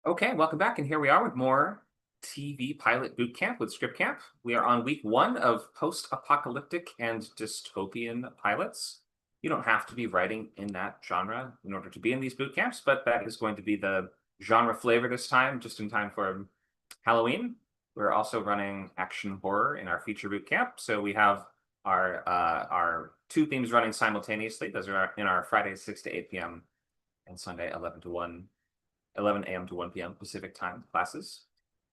Okay, welcome back, and here we are with more TV pilot boot camp with Script Camp. We are on week one of post-apocalyptic and dystopian pilots. You don't have to be writing in that genre in order to be in these boot camps, but that is going to be the genre flavor this time, just in time for Halloween. We're also running action horror in our feature boot camp, so we have our two themes running simultaneously. Those are in our Friday 6 to 8 p.m. and Sunday 11 a.m. to 1 p.m. Pacific time classes.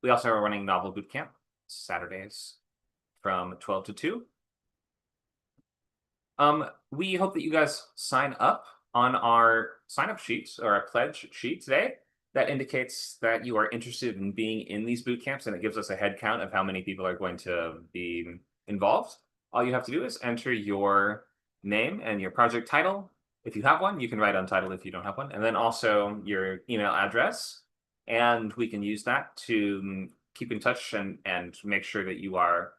We also are running novel boot camp Saturdays from 12 to 2. We hope that you guys sign up on our sign up sheet or our pledge sheet today. That indicates that you are interested in being in these boot camps, and it gives us a head count of how many people are going to be involved. All you have to do is enter your name and your project title. If you have one, you can write untitled if you don't have one, and then also your email address. And we can use that to keep in touch and make sure that you are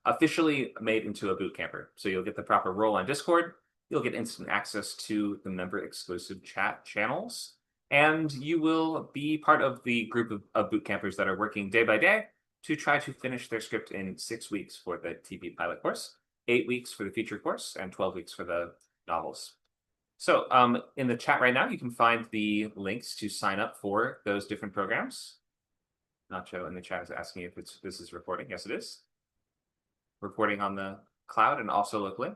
officially made into a boot camper. So you'll get the proper role on Discord. You'll get instant access to the member exclusive chat channels. And you will be part of the group of boot campers that are working day by day to try to finish their script in 6 weeks for the TV pilot course, 8 weeks for the feature course, and 12 weeks for the novels. So in the chat right now, you can find the links to sign up for those different programs. Nacho in the chat is asking if this is recording. Yes, it is. Recording on the cloud and also locally.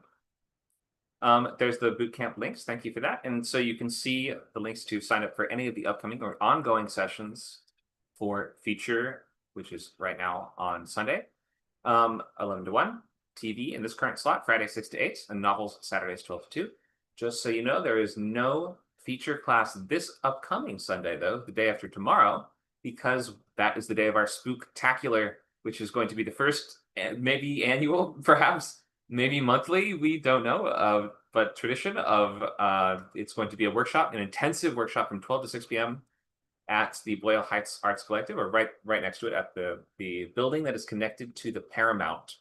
There's the bootcamp links. Thank you for that. And so you can see the links to sign up for any of the upcoming or ongoing sessions for feature, which is right now on Sunday, 11 to 1, TV in this current slot, Friday 6 to 8, and novels Saturdays 12 to 2. Just so you know, there is no feature class this upcoming Sunday, though, the day after tomorrow, because that is the day of our Spooktacular, which is going to be the first, maybe annual, perhaps, maybe monthly, we don't know, but tradition of it's going to be a workshop, an intensive workshop from 12 to 6 p.m. at the Boyle Heights Arts Collective, or right next to it at the building that is connected to the Paramount.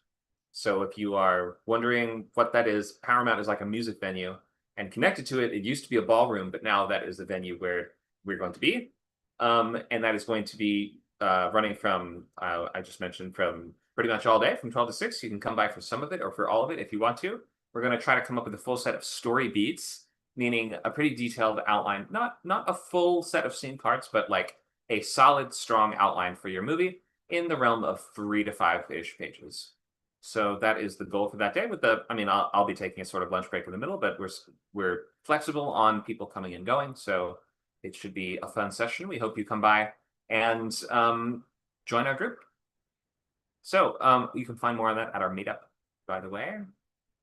So if you are wondering what that is, Paramount is like a music venue, and connected to it, it used to be a ballroom, but now that is the venue where we're going to be. And that is going to be running from, I just mentioned, from pretty much all day, from 12 to 6. You can come by for some of it or for all of it if you want to. We're going to try to come up with a full set of story beats, meaning a pretty detailed outline, not a full set of scene parts, but like a solid, strong outline for your movie in the realm of 3 to 5-ish pages. So that is the goal for that day. I'll be taking a sort of lunch break in the middle, but we're flexible on people coming and going, so it should be a fun session. We hope you come by and join our group. So you can find more on that at our meetup, by the way,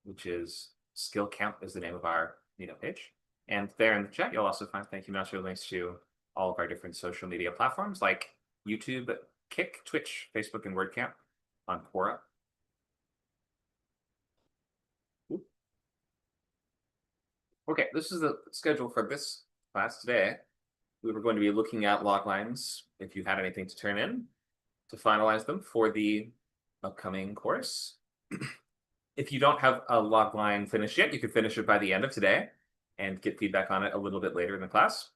which is Skill Camp is the name of our meetup page. And there in the chat, you'll also find thank you, Nacho, links to all of our different social media platforms like YouTube, Kick, Twitch, Facebook, and WordCamp on Quora. Okay, this is the schedule for this class today. We were going to be looking at log lines if you had anything to turn in to finalize them for the upcoming course. If you don't have a log line finished yet, you could finish it by the end of today and get feedback on it a little bit later in the class.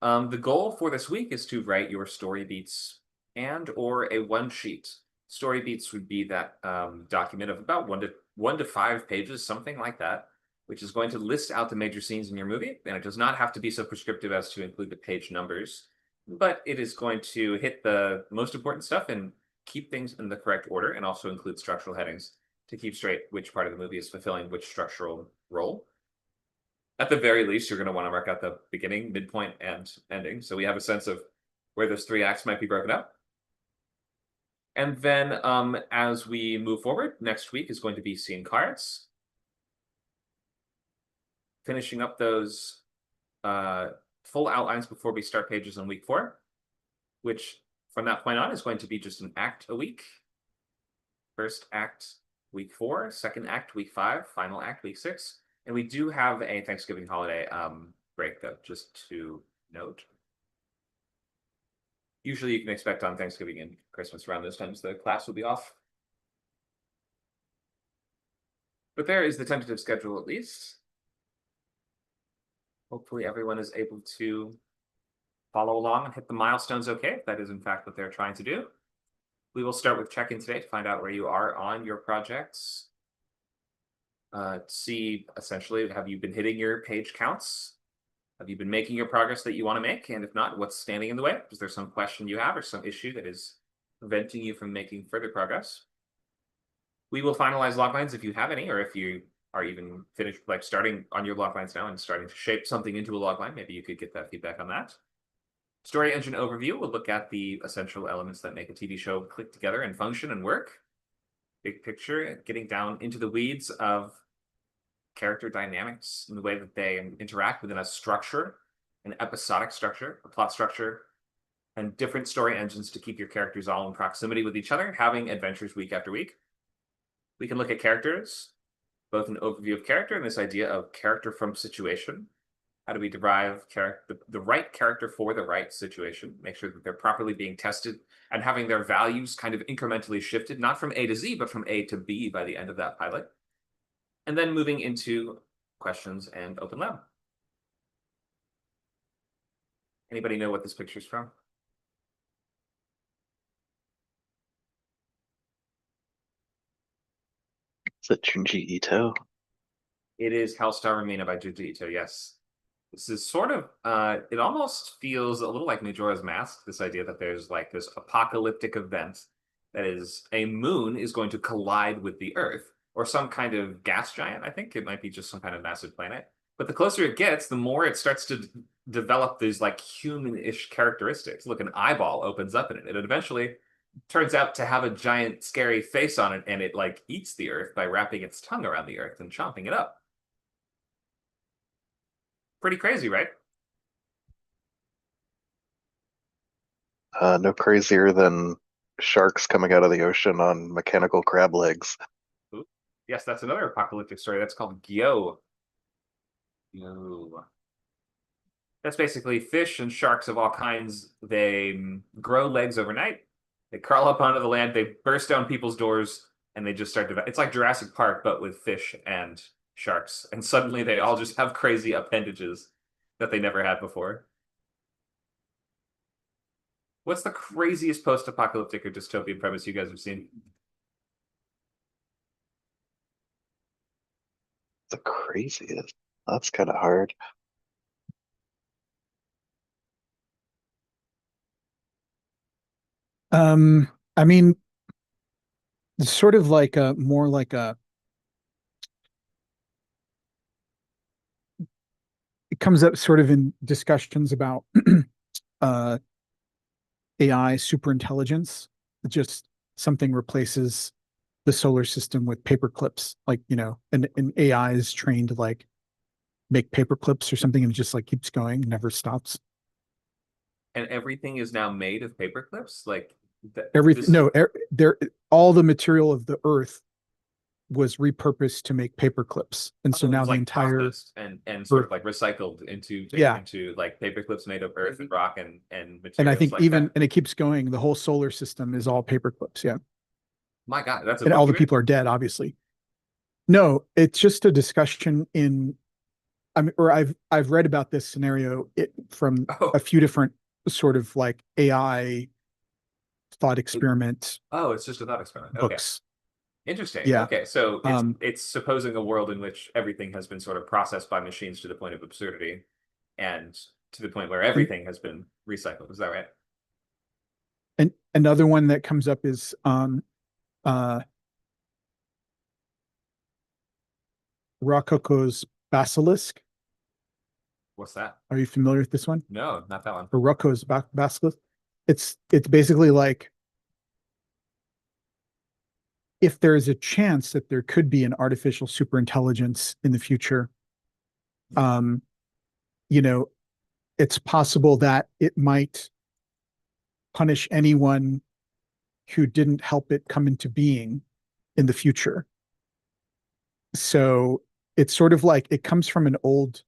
The goal for this week is to write your story beats and or a one sheet. Story beats would be that document of about 1 to 5 pages, something like that, which is going to list out the major scenes in your movie. And it does not have to be so prescriptive as to include the page numbers, but it is going to hit the most important stuff and keep things in the correct order, and also include structural headings to keep straight which part of the movie is fulfilling which structural role. At the very least, you're going to want to mark out the beginning, midpoint, and ending, so we have a sense of where those 3 acts might be broken up. And then as we move forward, next week is going to be scene cards, finishing up those full outlines before we start pages on week 4, which from that point on is going to be just an act a week. First act, week 4, second act, week 5, final act, week 6. And we do have a Thanksgiving holiday break, though, just to note. Usually you can expect on Thanksgiving and Christmas around those times the class will be off. But there is the tentative schedule at least. Hopefully everyone is able to follow along and hit the milestones okay, if that is in fact what they're trying to do. We will start with check-in today to find out where you are on your projects. See, essentially, have you been hitting your page counts? Have you been making your progress that you want to make? And if not, what's standing in the way? Is there some question you have or some issue that is preventing you from making further progress? We will finalize loglines if you have any, or if you are even finished, like starting on your loglines now and starting to shape something into a logline. Maybe you could get that feedback on that. Story engine overview, we'll look at the essential elements that make a TV show click together and function and work. Big picture, getting down into the weeds of character dynamics and the way that they interact within a structure, an episodic structure, a plot structure, and different story engines to keep your characters all in proximity with each other, having adventures week after week. We can look at characters, both an overview of character and this idea of character from situation. How do we derive the right character for the right situation? Make sure that they're properly being tested and having their values kind of incrementally shifted, not from A to Z, but from A to B by the end of that pilot. And then moving into questions and open lab. Anybody know what this picture's from? Is it Junji Ito? It is Hellstar Ramina by Junji Ito, yes. This is sort of, it almost feels a little like Majora's Mask, this idea that there's like this apocalyptic event that is a moon is going to collide with the Earth, or some kind of gas giant, I think. It might be just some kind of massive planet. But the closer it gets, the more it starts to develop these like human-ish characteristics. Look, an eyeball opens up in it. It eventually turns out to have a giant scary face on it, and it like eats the Earth by wrapping its tongue around the Earth and chomping it up. Pretty crazy, right? No crazier than sharks coming out of the ocean on mechanical crab legs. Ooh. Yes, that's another apocalyptic story. That's called Gyo. Gyo. That's basically fish and sharks of all kinds. They grow legs overnight. They crawl up onto the land. They burst down people's doors, and they just start to. It's like Jurassic Park, but with fish and sharks. And suddenly they all just have crazy appendages that they never had before. What's the craziest post-apocalyptic or dystopian premise you guys have seen? The craziest. That's kind of hard. I mean, it's sort of like a more like a it comes up sort of in discussions about uh AI superintelligence. Just something replaces the solar system with paper clips, like, an AI is trained to like make paper clips or something, and it just like keeps going, never stops. And everything is now made of paper clips? Like Everything, no, there, all the material of the Earth was repurposed to make paper clips, and so now the like entire and sort of like recycled into like paper clips made of earth and rock and materials. And I think like even that. and it keeps going. The whole solar system is all paper clips. Yeah. My God, that's and all the people are dead, obviously. No, it's just a discussion or I've read about this scenario from a few different sort of like AI thought experiment. It's just a thought experiment. Books. Okay. Interesting. Yeah. Okay, so it's supposing a world in which everything has been sort of processed by machines to the point of absurdity, and to the point where everything has been recycled. Is that right? And another one that comes up is Rococo's Basilisk. What's that? Are you familiar with this one? No, not that one. Or Rococo's Basilisk. It's basically like, if there is a chance that there could be an artificial superintelligence in the future, it's possible that it might punish anyone who didn't help it come into being in the future. So it's sort of like, it comes from an old,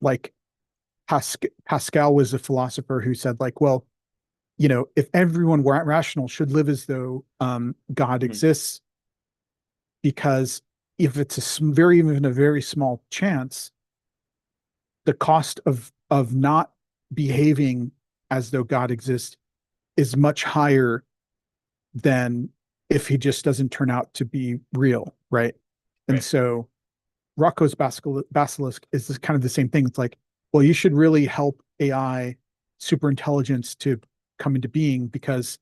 like Pascal was a philosopher who said like, well, if everyone were rational, should live as though God exists, because if it's even a very small chance, the cost of not behaving as though God exists is much higher than if he just doesn't turn out to be real, right? And Right. so Rocco's basilisk is this kind of the same thing. It's like, well, you should really help AI super intelligence to come into being because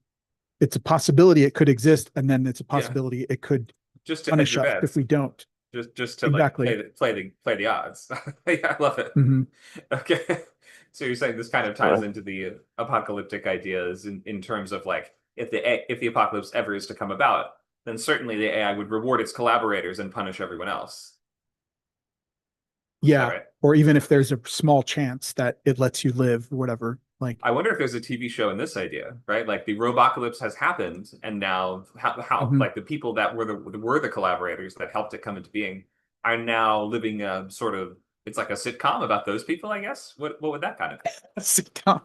it's a possibility it could exist, and then it's a Yeah. possibility it could Just to hedge punish your us if bets. we don't. Just to like Exactly. play the odds. Yeah, I love it. Mhm. Okay. So you're saying this kind of ties Well, into the apocalyptic ideas in terms of like if the apocalypse ever is to come about, then certainly the AI would reward its collaborators and punish everyone else. Is that Yeah. right? Or even if there's a small chance that it lets you live or whatever. Like, I wonder if there's a TV show in this idea, right? Like the robocalypse has happened, and now how mhm. like the people that were the collaborators that helped it come into being are now living a sort of it's like a sitcom about those people, I guess. What would that kind of Sitcom.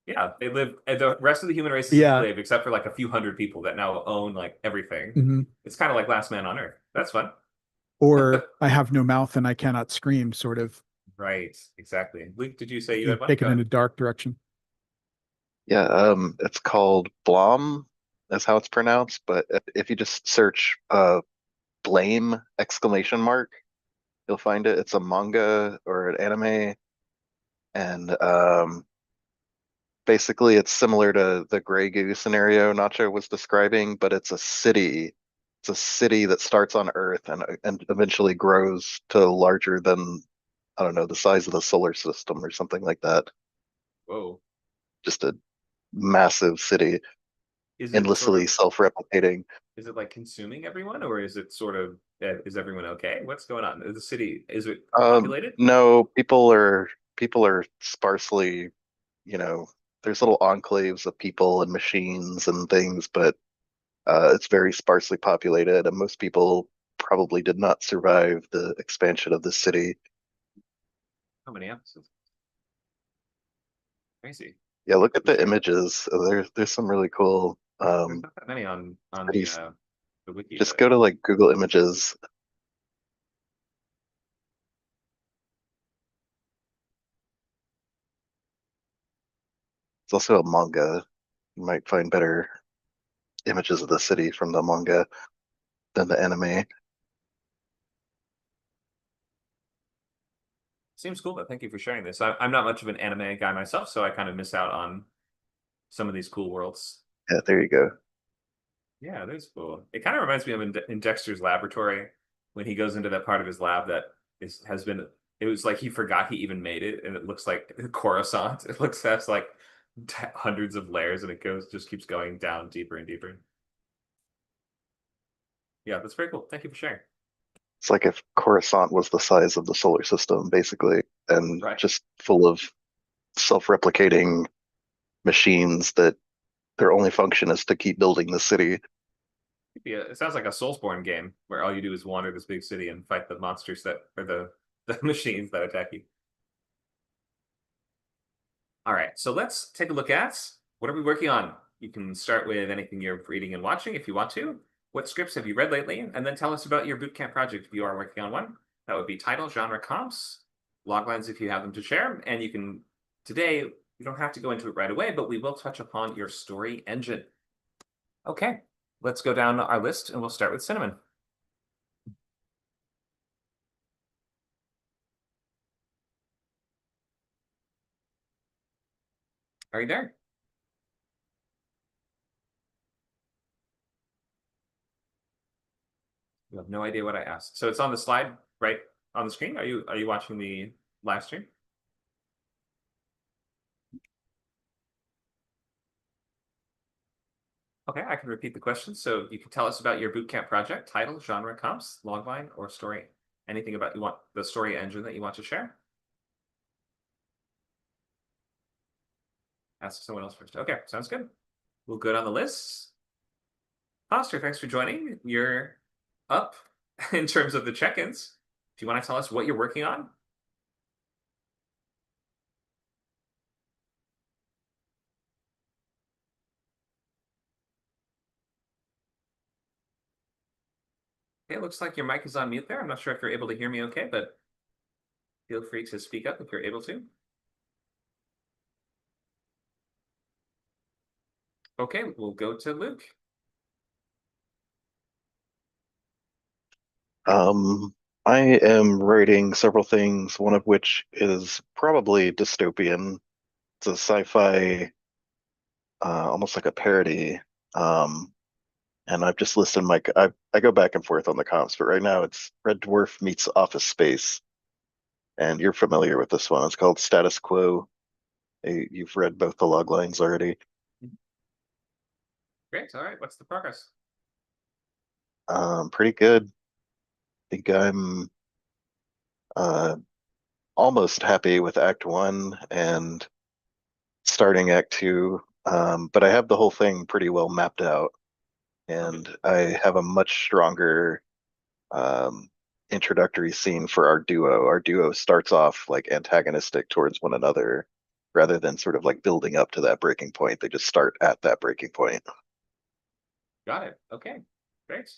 yeah, they live and the rest of the human race is Yeah. enslaved except for like a few hundred people that now own like everything. Mhm. It's kind of like Last Man on Earth. That's fun. Or I have no mouth and I cannot scream, sort of. Right, exactly. Luke, did you say you You had one? take it Go in ahead. a dark direction. yeah, it's called Blom, is how it's pronounced. But if you just search blame exclamation mark, you'll find it. It's a manga or an anime, and basically it's similar to the Grey Goo scenario Nacho was describing, but it's a city. It's a city that starts on Earth and eventually grows to larger than, I don't know, the size of the solar system or something like that. Whoa. Just a massive city, Is it sort endlessly of self-replicating. is it like consuming everyone, or is it sort of is everyone okay? What's going on? Is the city is it populated? No, people are sparsely, you know, there's little enclaves of people and machines and things, but it's very sparsely populated, and most people probably did not survive the expansion of the city. How many episodes? Crazy. Yeah, look at For the sure. images. There's some really cool There's not that many on cities. the wiki, Just but go to like Google Images. It's also a manga. You might find better images of the city from the manga than the anime. seems cool. But thank you for sharing this. I'm not much of an anime guy myself, so I kind of miss out on some of these cool worlds. Yeah, there you go. Yeah, that's cool. It kind of reminds me of in Dexter's laboratory when he goes into that part of his lab that has been. It was like he forgot he even made it, and it looks like Coruscant. It looks has like hundreds of layers, and it goes just keeps going down deeper and deeper. Yeah, that's very cool. Thank you for sharing. It's like if Coruscant was the size of the solar system, basically, and Right. just full of self-replicating machines that their only function is to keep building the city. Yeah, it sounds like a Soulsborne game where all you do is wander this big city and fight the monsters that or the machines that attack you. All right, so let's take a look at what are we working on. You can start with anything you're reading and watching if you want to. What scripts have you read lately? And then tell us about your bootcamp project if you are working on one. That would be title, genre, comps, loglines if you have them to share. And you can today you don't have to go into it right away, but we will touch upon your story engine. Okay, let's go down our list and we'll start with Cinnamon. Are you there? You have no idea what I asked. So it's on the slide right on the screen. Are you watching the live stream? Okay, I can repeat the question. So you can tell us about your bootcamp project, title, genre, comps, logline, or story. Anything about you want the story engine that you want to share? Ask someone else first. Okay, sounds good. We'll go down the list. Foster, thanks for joining. You're up in terms of the check-ins. Do you want to tell us what you're working on? Okay, it looks like your mic is on mute there. I'm not sure if you're able to hear me okay, but feel free to speak up if you're able to. Okay, we'll go to Luke. I am writing several things, one of which is probably dystopian. It's a sci-fi, almost like a parody. Um, and I've just listed I go back and forth on the comps, but right now it's Red Dwarf meets Office Space, and you're familiar with this one. It's called Status Quo. You've read both the log lines already. Great. All right. What's the progress? Pretty good. I think I'm uh, almost happy with Act One and starting Act Two. But I have the whole thing pretty well mapped out, and I have a much stronger um, introductory scene for our duo. Our duo starts off like antagonistic towards one another rather than sort of like building up to that breaking point. They just start at that breaking point. Got it. Okay. Great.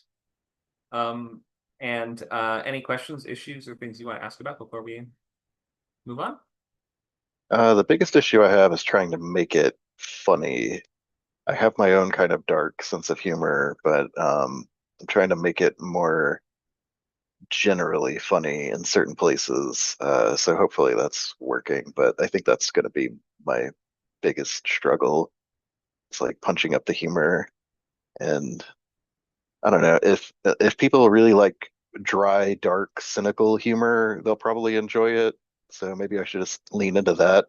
Um, and any questions, issues, or things you want to ask about before we move on? The biggest issue I have is trying to make it funny. I have my own kind of dark sense of humor, but I'm trying to make it more generally funny in certain places. So hopefully that's working, but I think that's going to be my biggest struggle. It's like punching up the humor, and I don't know if people really like dry, dark, cynical humor, they'll probably enjoy it. So maybe I should just lean into that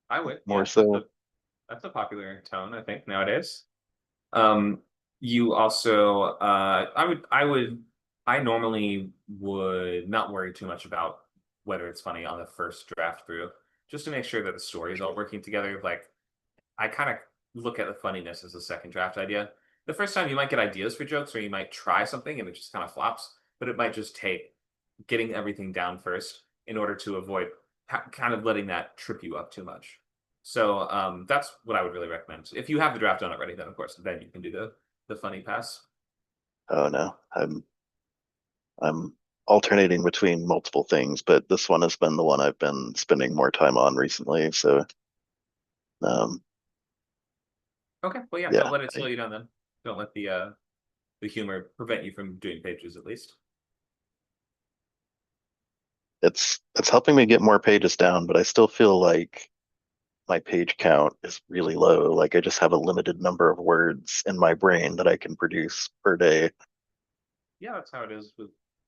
I would. more Yeah, so. that's a popular tone, I think, nowadays. Um, you also, I normally would not worry too much about whether it's funny on the first draft through, just to make sure that the story is all working together. Like, I kind of look at the funniness as a second draft idea. The first time you might get ideas for jokes, or you might try something and it just kind of flops, but it might just take getting everything down first in order to avoid kind of letting that trip you up too much. So that's what I would really recommend. If you have the draft done already, then of course, then you can do the funny pass. Oh no, I'm alternating between multiple things, but this one has been the one I've been spending more time on recently. So um, Okay, well, yeah, don't yeah, let it slow you down then. Don't let the humor prevent you from doing pages at least. it's helping me get more pages down, but I still feel like my page count is really low. Like I just have a limited number of words in my brain that I can produce per day. Yeah, that's how it is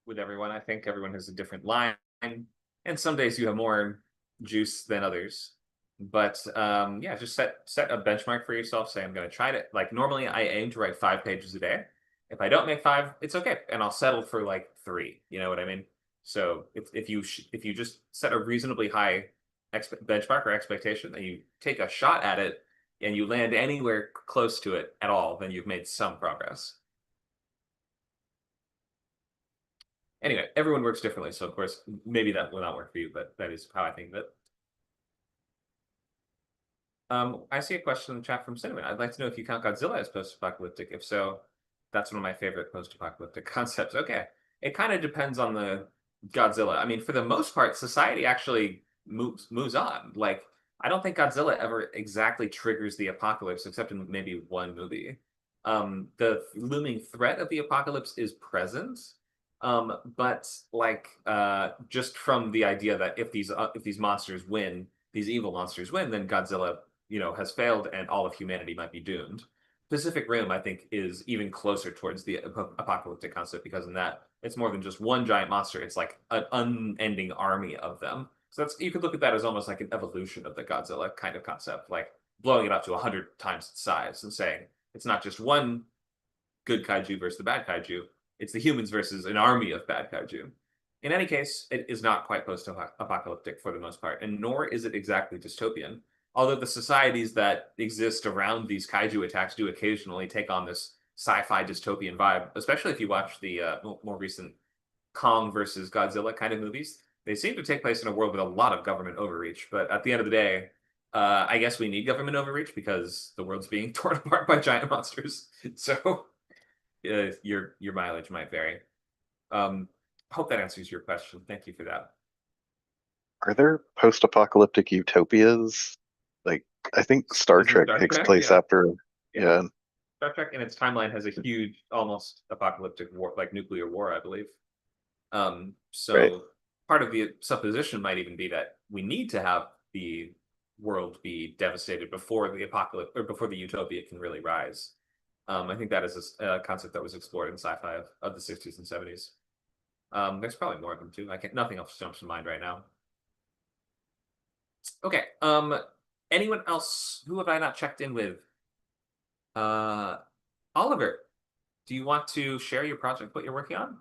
with everyone. I think everyone has a different line, and some days you have more juice than others. But yeah, just set a benchmark for yourself. Say I'm going to try to like normally I aim to write 5 pages a day. If I don't make five, it's okay, and I'll settle for like three. You know what I mean? So if you just set a reasonably high benchmark or expectation, and you take a shot at it, and you land anywhere close to it at all, then you've made some progress. Anyway, everyone works differently, so of course, maybe that will not work for you, but that is how I think of it. I see a question in the chat from Cinnamon. I'd like to know if you count Godzilla as post-apocalyptic. If so, that's one of my favorite post-apocalyptic concepts. Okay, it kind of depends on the Godzilla. I mean, for the most part, society actually moves on. Like, I don't think Godzilla ever exactly triggers the apocalypse, except in maybe one movie. The looming threat of the apocalypse is present, but like just from the idea that if these monsters win, these evil monsters win, then Godzilla, has failed and all of humanity might be doomed. Pacific Rim, I think, is even closer towards the apocalyptic concept because in that it's more than just one giant monster; it's like an unending army of them. So that's you could look at that as almost like an evolution of the Godzilla kind of concept, like blowing it up to 100 times its size and saying it's not just one good kaiju versus the bad kaiju. It's the humans versus an army of bad kaiju. In any case, it is not quite post-apocalyptic for the most part, and nor is it exactly dystopian. Although the societies that exist around these kaiju attacks do occasionally take on this sci-fi dystopian vibe, especially if you watch the more recent Kong versus Godzilla kind of movies. They seem to take place in a world with a lot of government overreach, but at the end of the day, I guess we need government overreach because the world's being torn apart by giant monsters. So your mileage might vary. Um, hope that answers your question. Thank you for that. Are there post-apocalyptic utopias? Like, I think Star Isn't Trek Star takes Trek? place Yeah. after, Yeah. yeah, Star Trek in its timeline has a huge, almost apocalyptic war, like nuclear war, I believe. right. So part of the supposition might even be that we need to have the world be devastated before the apocalypse or before the utopia can really rise. I think that is a concept that was explored in sci-fi of the 60s and 70s. There's probably more of them too. I can't, nothing else jumps to mind right now. Okay. Anyone else? Who have I not checked in with? Uh, Oliver, do you want to share your project, what you're working on?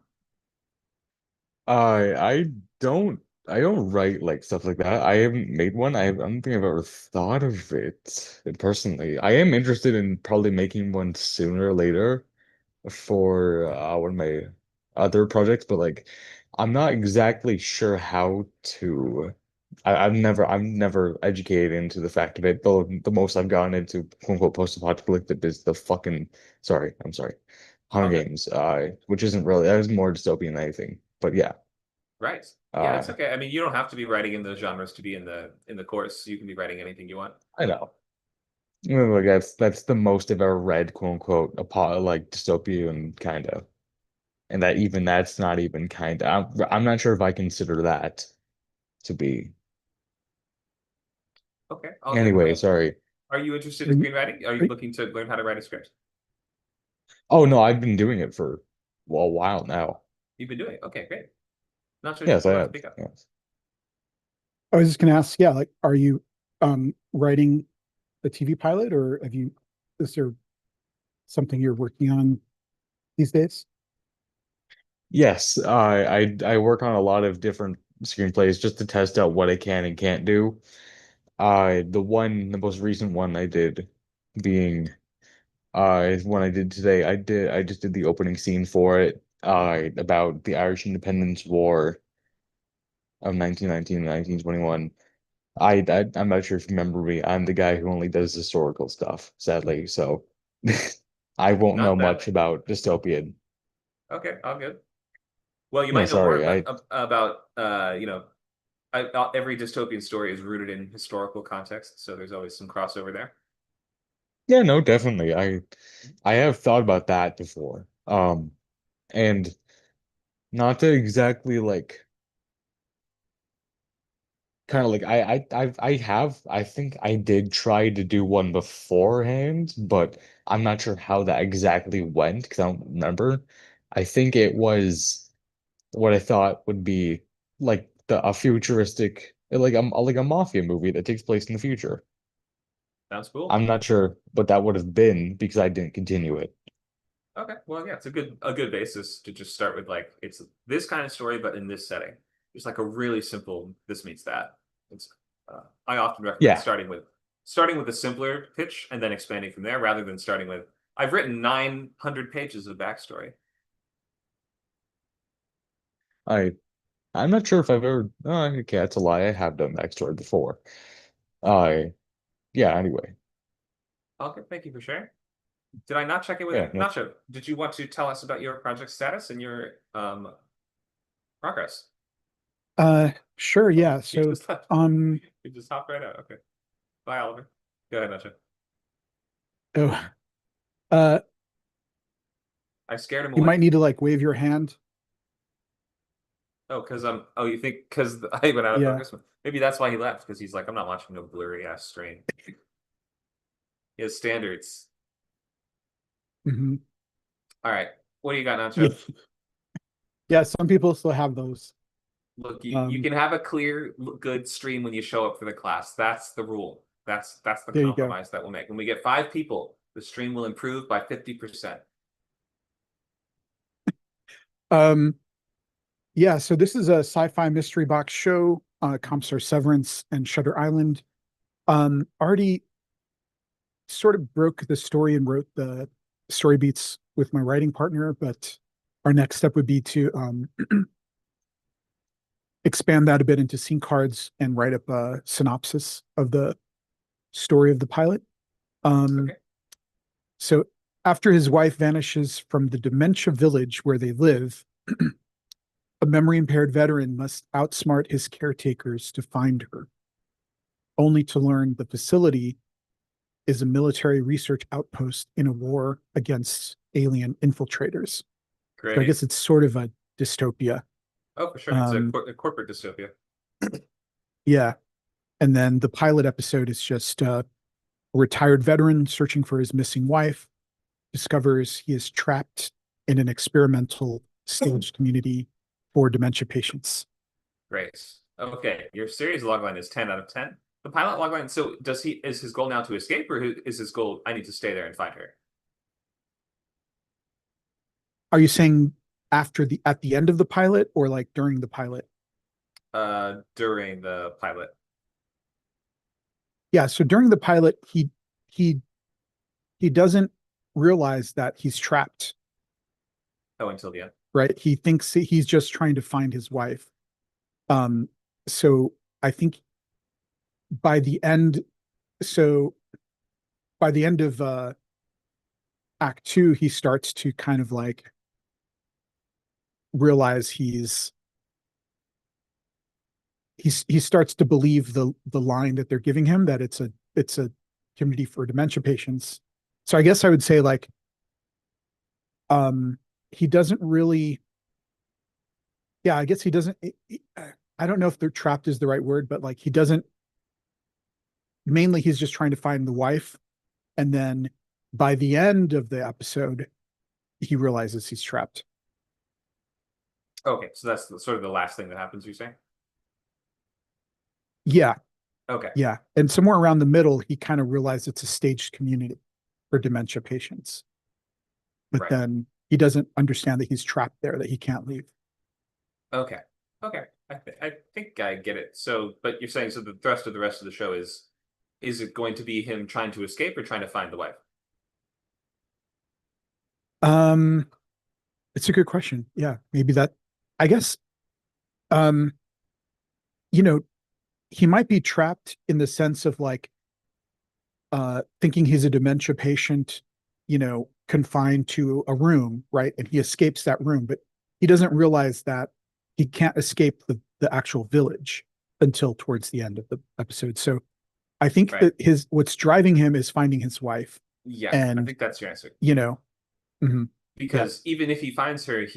I don't I don't write like stuff like that. I haven't made one. I don't think I've ever thought of it personally. I am interested in probably making one sooner or later for one of my other projects, but like I'm not exactly sure how to. I'm never educated into the fact of it. The most I've gotten into quote unquote post-apocalyptic is the fucking I'm sorry. Hunger Okay. Games, which isn't really that is more dystopian than anything. But yeah. Right. Yeah, it's Uh, okay. I mean, you don't have to be writing in those genres to be in the course. You can be writing anything you want. I know. Like that's the most I've ever read, quote unquote, like dystopian kind of, and that's not even kind of. I'm not sure if I consider that to be. Okay, all good. Anyway, sorry. Are you interested Are in you, screenwriting? Are you are, looking to learn how to write a script? Oh no, I've been doing it for well, a while now. You've been doing it. Okay, great. Not sure Yes, I what to have. speak up. Yes. I was just gonna ask, yeah, like, are you writing a TV pilot, or is there something you're working on these days? Yes, I work on a lot of different screenplays just to test out what I can and can't do. The most recent one I did being one I did today. I just did the opening scene for it, about the Irish Independence War of 1919 and 1921. I'm not sure if you remember me. I'm the guy who only does historical stuff, sadly. So I won't know Not much badly. about dystopian. Okay, all good. Well, you Yeah, might know more sorry. about every dystopian story is rooted in historical context, so there's always some crossover there. Yeah, no, definitely. I have thought about that before. And not to exactly like kind of like I think I did try to do one beforehand, but I'm not sure how that exactly went because I don't remember. I think it was what I thought would be like a futuristic like a mafia movie that takes place in the future. Sounds cool. I'm not sure what that would have been because I didn't continue it. Okay, well, yeah, it's a good basis to just start with like it's this kind of story, but in this setting. Just like a really simple this meets that. It's I often recommend Yeah, starting with a simpler pitch and then expanding from there, rather than starting with I've written 900 pages of backstory. I I'm not sure if I've ever okay, that's a lie. I have done backstory before. I yeah, anyway. Okay, thank you for sharing. Did I not check in with Yeah, you? no. Nacho, did you want to tell us about your project status and your progress? Sure, Oh, yeah. he So, just left. um, He just hopped right out. Okay. Bye, Oliver. Go ahead, Nacho. oh, uh, I scared him you away. might need to like wave your hand. Oh, because oh, you think because I went out of Yeah. focus? Maybe that's why he left, because he's like, I'm not watching no blurry ass stream. He has standards. Hmm. All right. What do you got, Yeah. Nacho? Yeah. Some people still have those. Look, you Um, can have a clear, good stream when you show up for the class. That's the rule. That's the there you go. compromise that we'll make. When we get 5 people, the stream will improve by 50%. Um, yeah. So this is a sci-fi mystery box show. Comps are Severance and Shutter Island. Already sort of broke the story and wrote the story beats with my writing partner, but our next step would be to expand that a bit into scene cards and write up a synopsis of the story of the pilot. Um, Okay. so after his wife vanishes from the dementia village where they live, A memory-impaired veteran must outsmart his caretakers to find her, only to learn the facility is a military research outpost in a war against alien infiltrators. Great. So I guess it's sort of a dystopia. Oh, for sure. It's a corporate dystopia. Yeah. And then the pilot episode is just a retired veteran searching for his missing wife, discovers he is trapped in an experimental staged community for dementia patients. Great. Okay, your series logline is 10 out of 10. The pilot logline, so is his goal now to escape, or is his goal, I need to stay there and find her? Are you saying at the end of the pilot or like during the pilot? During the pilot. Yeah, so during the pilot, he doesn't realize that he's trapped. Oh, until the end. Right? He thinks he's just trying to find his wife. So I think by the end, by the end of Act 2, he starts to kind of like realize he starts to believe the line that they're giving him, that it's a community for dementia patients. So I guess I would say like he doesn't really, yeah, I guess he doesn't, I don't know if they're trapped is the right word, but like he doesn't, mainly he's just trying to find the wife. And then by the end of the episode, he realizes he's trapped. Okay, so that's sort of the last thing that happens, you're saying? Yeah. Okay. Yeah. And somewhere around the middle, he kind of realized it's a staged community for dementia patients. But Right. then he doesn't understand that he's trapped there, that he can't leave. Okay. Okay. I think I get it. So, but you're saying, so the thrust of the rest of the show is it going to be him trying to escape or trying to find the wife? It's a good question. Yeah, maybe that, I guess, um, you know, he might be trapped in the sense of like thinking he's a dementia patient, confined to a room, right? And he escapes that room, but he doesn't realize that he can't escape the actual village until towards the end of the episode. So I think Right. that what's driving him is finding his wife. Yeah, And I think that's your answer. Mhm. Because even if he finds her,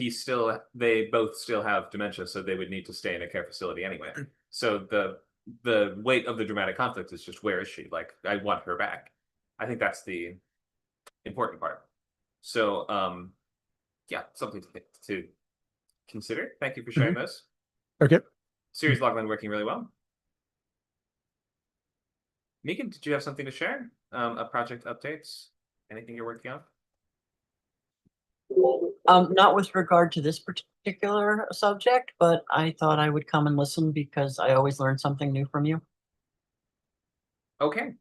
they both still have dementia, so they would need to stay in a care facility anyway. So the weight of the dramatic conflict is just, where is she? Like, I want her back. I think that's the important part. So yeah, something to consider. Thank you for sharing those. Okay. Series logline working really well. Megan, did you have something to share? A project updates? Anything you're working on? Not with regard to this particular subject, but I thought I would come and listen because I always learn something new from you. Okay.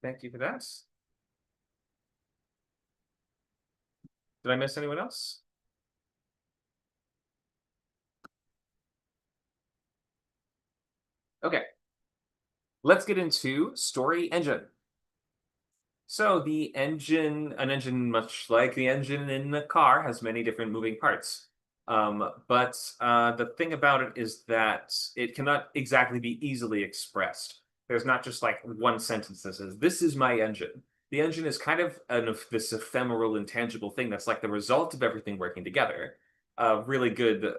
Thank you for that. Did I miss anyone else? Okay. Let's get into story engine. So an engine much like the engine in the car, has many different moving parts. But the thing about it is that it cannot exactly be easily expressed. There's not just like one sentence that says, "This is my engine." The engine is kind of this ephemeral, intangible thing that's like the result of everything working together. A really good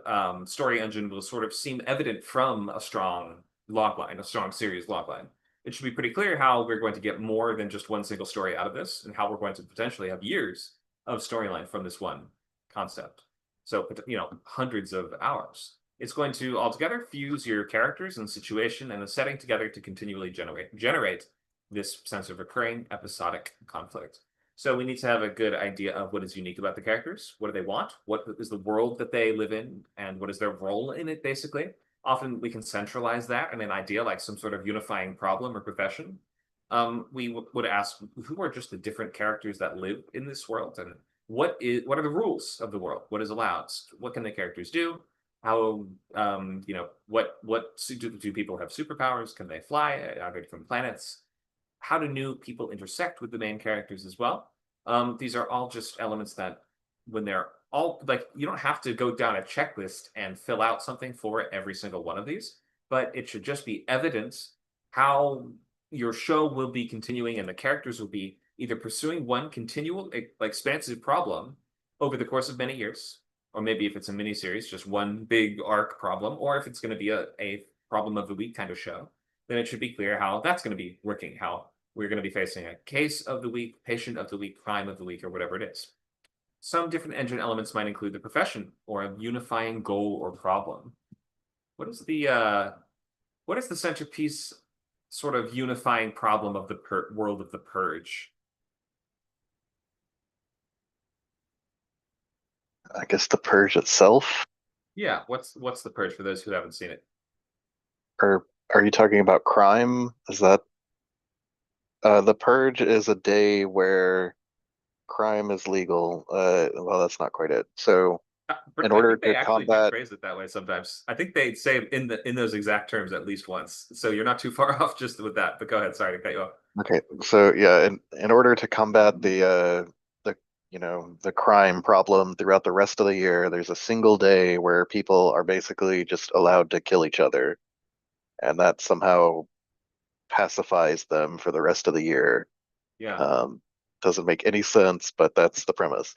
story engine will sort of seem evident from a strong logline, a strong series logline. It should be pretty clear how we're going to get more than just one single story out of this, and how we're going to potentially have years of storyline from this one concept. So, hundreds of hours. It's going to altogether fuse your characters and situation and the setting together to continually generate this sense of recurring episodic conflict. So we need to have a good idea of what is unique about the characters. What do they want? What is the world that they live in? And what is their role in it, basically? Often we can centralize that in an idea like some sort of unifying problem or profession. We would ask, who are just the different characters that live in this world, and what are the rules of the world? What is allowed? What can the characters do? How do people have superpowers? Can they fly? Are they from planets? How do new people intersect with the main characters as well? These are all just elements that when they're all like, you don't have to go down a checklist and fill out something for every single one of these, but it should just be evidence how your show will be continuing and the characters will be either pursuing one continual expansive problem over the course of many years, or maybe if it's a miniseries, just one big arc problem, or if it's going to be a problem of the week kind of show, then it should be clear how that's going to be working, how we're going to be facing a case of the week, patient of the week, crime of the week, or whatever it is. Some different engine elements might include the profession or a unifying goal or problem. What is the centerpiece sort of unifying problem of the world of the Purge? I guess the Purge itself. Yeah, what's the Purge for those who haven't seen it? Or are you talking about crime? Is that the Purge is a day where crime is legal. Well, that's not quite it. So in I order think they to actually do combat, phrase it that way sometimes. I think they say in those exact terms at least once. So you're not too far off just with that. But go ahead. Sorry to cut you off. okay, so yeah, in order to combat the the crime problem throughout the rest of the year, there's a single day where people are basically just allowed to kill each other, and that somehow pacifies them for the rest of the year. Yeah. Doesn't make any sense, but that's the premise.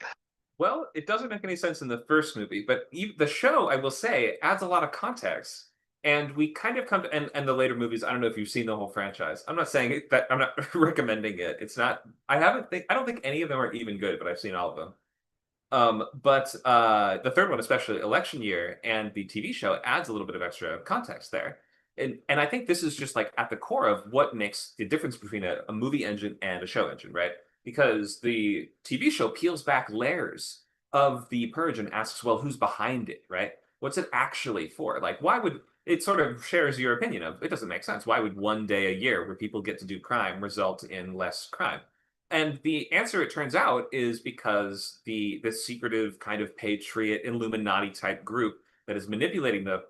Well, it doesn't make any sense in the first movie, but the show, I will say, adds a lot of context. And we kind of come to, and the later movies, I don't know if you've seen the whole franchise. I'm not saying that, I'm not recommending it. It's not, I don't think any of them are even good, but I've seen all of them. But the third one, especially Election Year and the TV show, adds a little bit of extra context there. And I think this is just like at the core of what makes the difference between a movie engine and a show engine, right? Because the TV show peels back layers of the Purge and asks, well, who's behind it, right? What's it actually for? Like, why would it sort of shares your opinion of it doesn't make sense. Why would one day a year where people get to do crime result in less crime? And the answer, it turns out, is because the secretive kind of patriot Illuminati type group that is manipulating the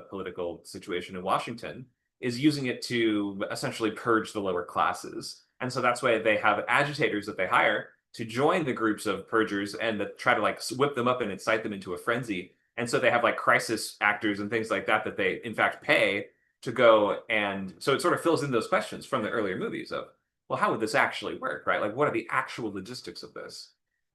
political situation in Washington is using it to essentially purge the lower classes. And so that's why they have agitators that they hire to join the groups of purgers and to try to like whip them up and incite them into a frenzy. And so they have like crisis actors and things like that that they in fact pay to go. And so it sort of fills in those questions from the earlier movies of, well, how would this actually work, right? Like, what are the actual logistics of this?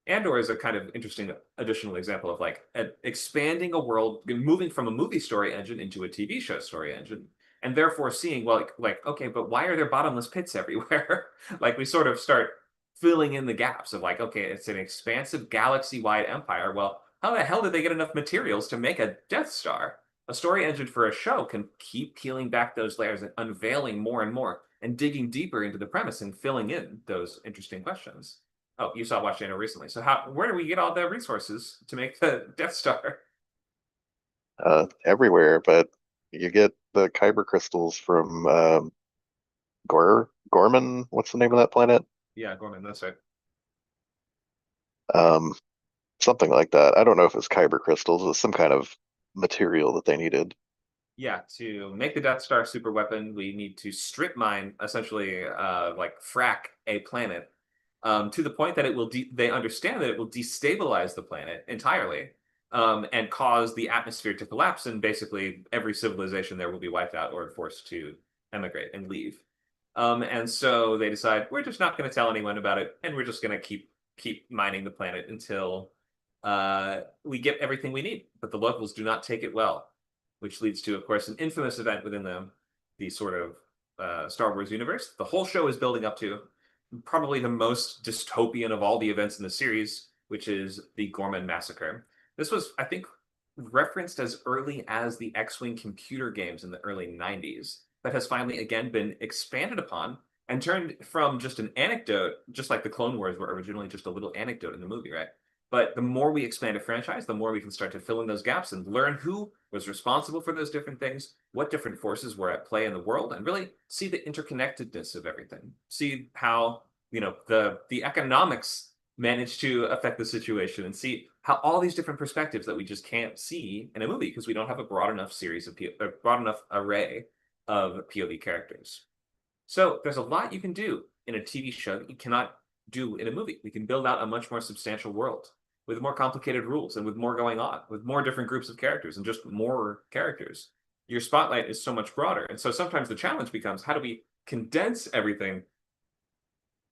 Andor is a kind of interesting additional example of like expanding a world, moving from a movie story engine into a TV show story engine, and therefore seeing, well, like okay, but why are there bottomless pits everywhere? Like we sort of start filling in the gaps of like, okay, it's an expansive galaxy-wide empire. Well, how the hell did they get enough materials to make a Death Star? A story engine for a show can keep peeling back those layers and unveiling more and more and digging deeper into the premise and filling in those interesting questions. Oh, you saw Watch Channel recently. So where do we get all the resources to make the Death Star? Everywhere, but you get the kyber crystals from Gorman. What's the name of that planet? Yeah, Gorman, that's right. Um, Something like that. I don't know if it's kyber crystals. It's some kind of material that they needed. Yeah, to make the Death Star super weapon, we need to strip mine, essentially, like frack a planet, to the point that it will. They understand that it will destabilize the planet entirely, and cause the atmosphere to collapse, and basically every civilization there will be wiped out or forced to emigrate and leave. And so they decide we're just not going to tell anyone about it, and we're just going to keep mining the planet until we get everything we need. But the locals do not take it well, which leads to, of course, an infamous event within the sort of Star Wars universe. The whole show is building up to probably the most dystopian of all the events in the series, which is the Gorman Massacre. This was, I think, referenced as early as the X-Wing computer games in the early 90s, but has finally again been expanded upon and turned from just an anecdote, just like the Clone Wars were originally just a little anecdote in the movie, right? But the more we expand a franchise, the more we can start to fill in those gaps and learn who was responsible for those different things, what different forces were at play in the world, and really see the interconnectedness of everything. See how, the economics manage to affect the situation, and see how all these different perspectives that we just can't see in a movie because we don't have a broad enough broad enough array of POV characters. So there's a lot you can do in a TV show that you cannot do in a movie. We can build out a much more substantial world. with more complicated rules and with more going on, with more different groups of characters and just more characters. Your spotlight is so much broader. And so sometimes the challenge becomes, how do we condense everything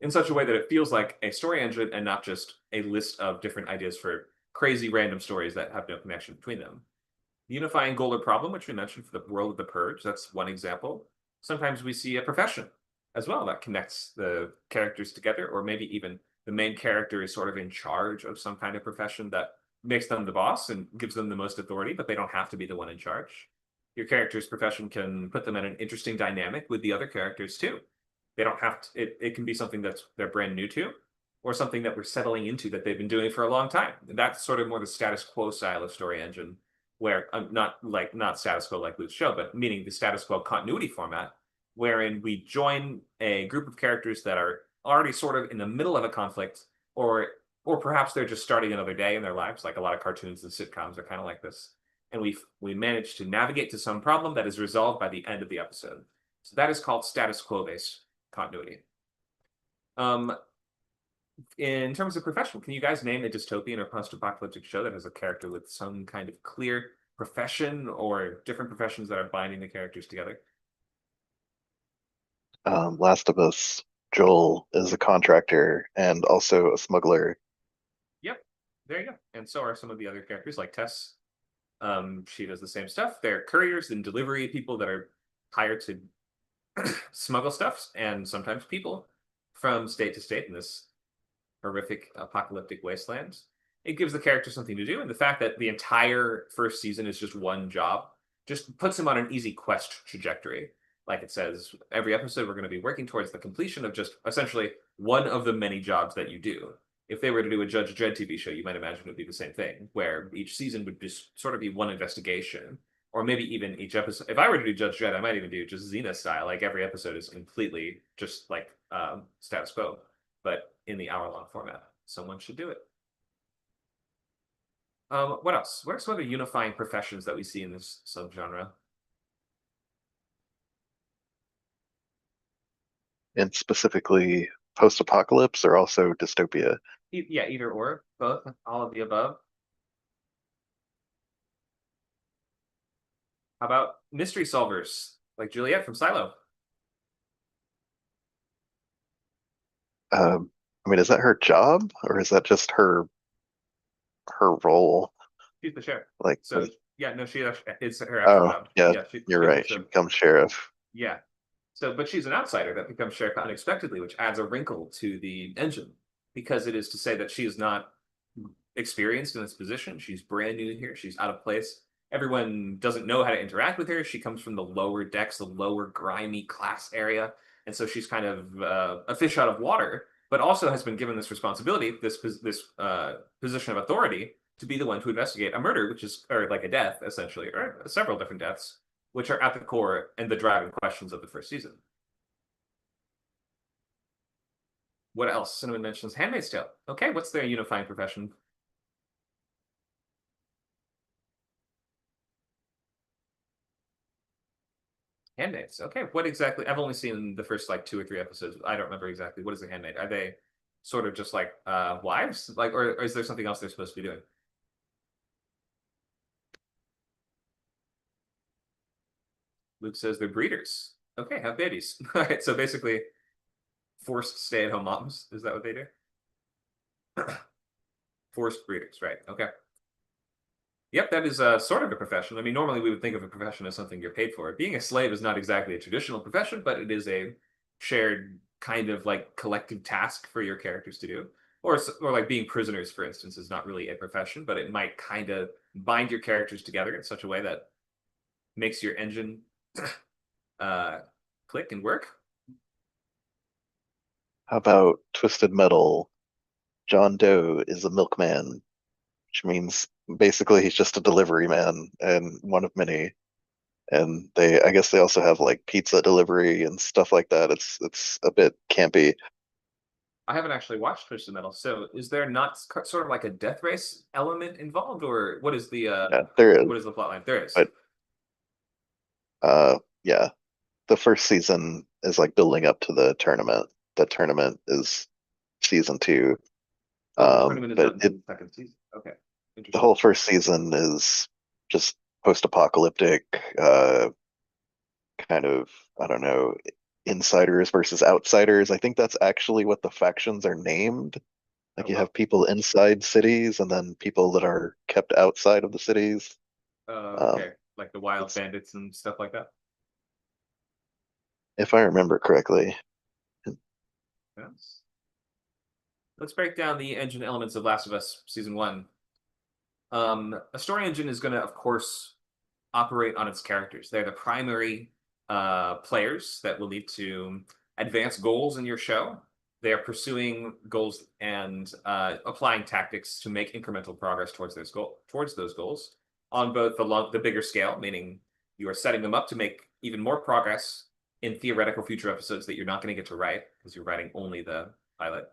in such a way that it feels like a story engine and not just a list of different ideas for crazy random stories that have no connection between them. Unifying goal or problem, which we mentioned for the world of the Purge, that's one example. Sometimes we see a profession as well that connects the characters together, or maybe even the main character is sort of in charge of some kind of profession that makes them the boss and gives them the most authority, but they don't have to be the one in charge. Your character's profession can put them in an interesting dynamic with the other characters too. They don't have to, it can be something that's they're brand new to, or something that we're settling into that they've been doing for a long time. That's sort of more the status quo style of story engine, where not status quo like Luke's show, but meaning the status quo continuity format, wherein we join a group of characters that are already sort of in the middle of a conflict, or perhaps they're just starting another day in their lives, like a lot of cartoons and sitcoms are kind of like this. And we manage to navigate to some problem that is resolved by the end of the episode. So that is called status quo based continuity. In terms of profession, can you guys name a dystopian or post-apocalyptic show that has a character with some kind of clear profession or different professions that are binding the characters together? Last of Us, Joel is a contractor and also a smuggler. Yep, there you go. And so are some of the other characters, like Tess. She does the same stuff. They're couriers and delivery people that are hired to smuggle stuff, and sometimes people from state to state in this horrific apocalyptic wasteland. It gives the character something to do, and the fact that the entire first season is just one job just puts him on an easy quest trajectory. Like it says, every episode we're going to be working towards the completion of just essentially one of the many jobs that you do. If they were to do a Judge Dredd TV show, you might imagine it would be the same thing, where each season would just sort of be one investigation, or maybe even each episode. If I were to do Judge Dredd, I might even do just Xena style, like every episode is completely just like status quo, but in the hour-long format. Someone should do it. What else? What are some other unifying professions that we see in this subgenre? And specifically post-apocalypse or also dystopia. Yeah, either or, both, all of the above. How about mystery solvers, like Juliet from Silo? I mean, is that her job or is that just her role? She's the sheriff. Like, So yeah, no, it's her actual job. yeah, Yeah, you're right. She becomes sheriff. Yeah. So, but she's an outsider that becomes sheriff unexpectedly, which adds a wrinkle to the engine, because it is to say that she is not experienced in this position. She's brand new here. She's out of place. Everyone doesn't know how to interact with her. She comes from the lower decks, the lower grimy class area. And so she's kind of a fish out of water, but also has been given this responsibility, this position of authority, to be the one to investigate a murder, which is, or like a death, essentially, or several different deaths, which are at the core and the driving questions of the first season. What else? Cinnamon mentions Handmaid's Tale. Okay, what's their unifying profession? Handmaids. Okay, what exactly? I've only seen the first like 2 or 3 episodes. I don't remember exactly. What is a handmaid? Are they sort of just like wives? Like, or is there something else they're supposed to be doing? Luke says they're breeders. Okay, have babies. All right, so basically forced stay-at-home moms. Is that what they do? Forced breeders, right? Okay. Yep, that is sort of a profession. I mean, normally we would think of a profession as something you're paid for. Being a slave is not exactly a traditional profession, but it is a shared kind of like collective task for your characters to do. Or like being prisoners, for instance, is not really a profession, but it might kind of bind your characters together in such a way that makes your engine click and work. How about Twisted Metal? John Doe is a milkman, which means basically he's just a delivery man and one of many. And I guess they also have like pizza delivery and stuff like that. It's a bit campy. I haven't actually watched Twisted Metal, so is there not sort of like a death race element involved, or what is the Yeah, there is, what is the plot line? There is. but yeah, the first season is like building up to the tournament. The tournament is season 2. Tournament is But on the second season. Okay, the interesting. whole first season is just post-apocalyptic, kind of, I don't know, insiders versus outsiders. I think that's actually what the factions are named. Like Oh, you wow. have people inside cities and then people that are kept outside of the cities. Okay, like the wild It's, bandits and stuff like that. if I remember correctly. Yes. Let's break down the engine elements of Last of Us Season 1. A story engine is going to, of course, operate on its characters. They're the primary players that will need to advance goals in your show. They are pursuing goals and applying tactics to make incremental progress towards those goals on both the bigger scale, meaning you are setting them up to make even more progress in theoretical future episodes that you're not going to get to write because you're writing only the pilot.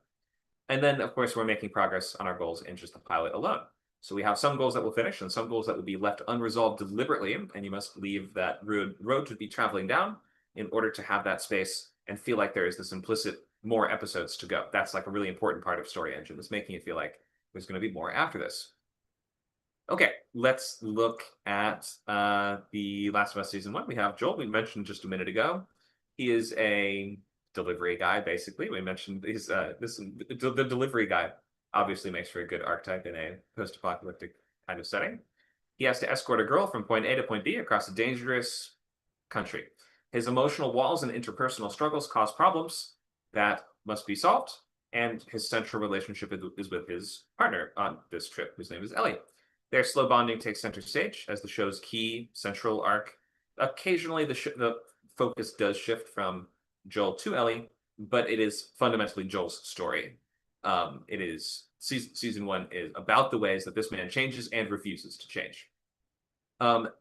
And then, of course, we're making progress on our goals in just the pilot alone. So we have some goals that will finish and some goals that will be left unresolved deliberately, and you must leave that road to be traveling down in order to have that space and feel like there is this implicit more episodes to go. That's like a really important part of story engine, is making it feel like there's going to be more after this. Okay, let's look at the Last of Us Season 1. We have Joel, we mentioned just a minute ago. He is a delivery guy, basically. We mentioned he's the delivery guy obviously makes for a good archetype in a post-apocalyptic kind of setting. He has to escort a girl from point A to point B across a dangerous country. His emotional walls and interpersonal struggles cause problems that must be solved, and his central relationship is with his partner on this trip, whose name is Ellie. Their slow bonding takes center stage as the show's key central arc. Occasionally, the focus does shift from Joel to Ellie, but it is fundamentally Joel's story. It is season 1 is about the ways that this man changes and refuses to change.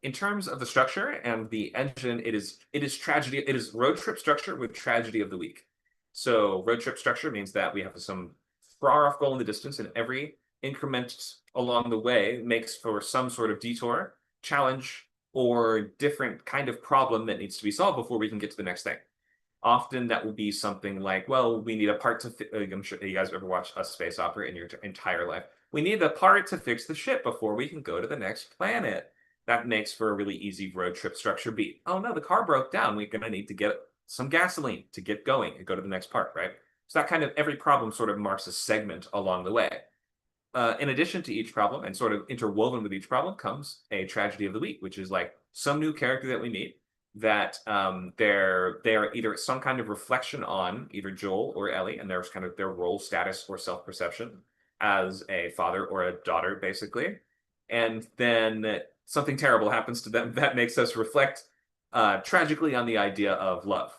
In terms of the structure and the engine, it is tragedy. It is road trip structure with tragedy of the week. So road trip structure means that we have some far off goal in the distance, and every increment along the way makes for some sort of detour, challenge, or different kind of problem that needs to be solved before we can get to the next thing. Often that will be something like, well, we need a part to I'm sure you guys have ever watched a space opera in your entire life. We need a part to fix the ship before we can go to the next planet. That makes for a really easy road trip structure beat. Oh no, the car broke down. We're going to need to get some gasoline to get going and go to the next part, right? So that kind of every problem sort of marks a segment along the way. In addition to each problem and sort of interwoven with each problem comes a tragedy of the week, which is like some new character that we meet that they are either some kind of reflection on either Joel or Ellie and there's kind of their role status or self-perception as a father or a daughter, basically. And then something terrible happens to them that makes us reflect tragically on the idea of love.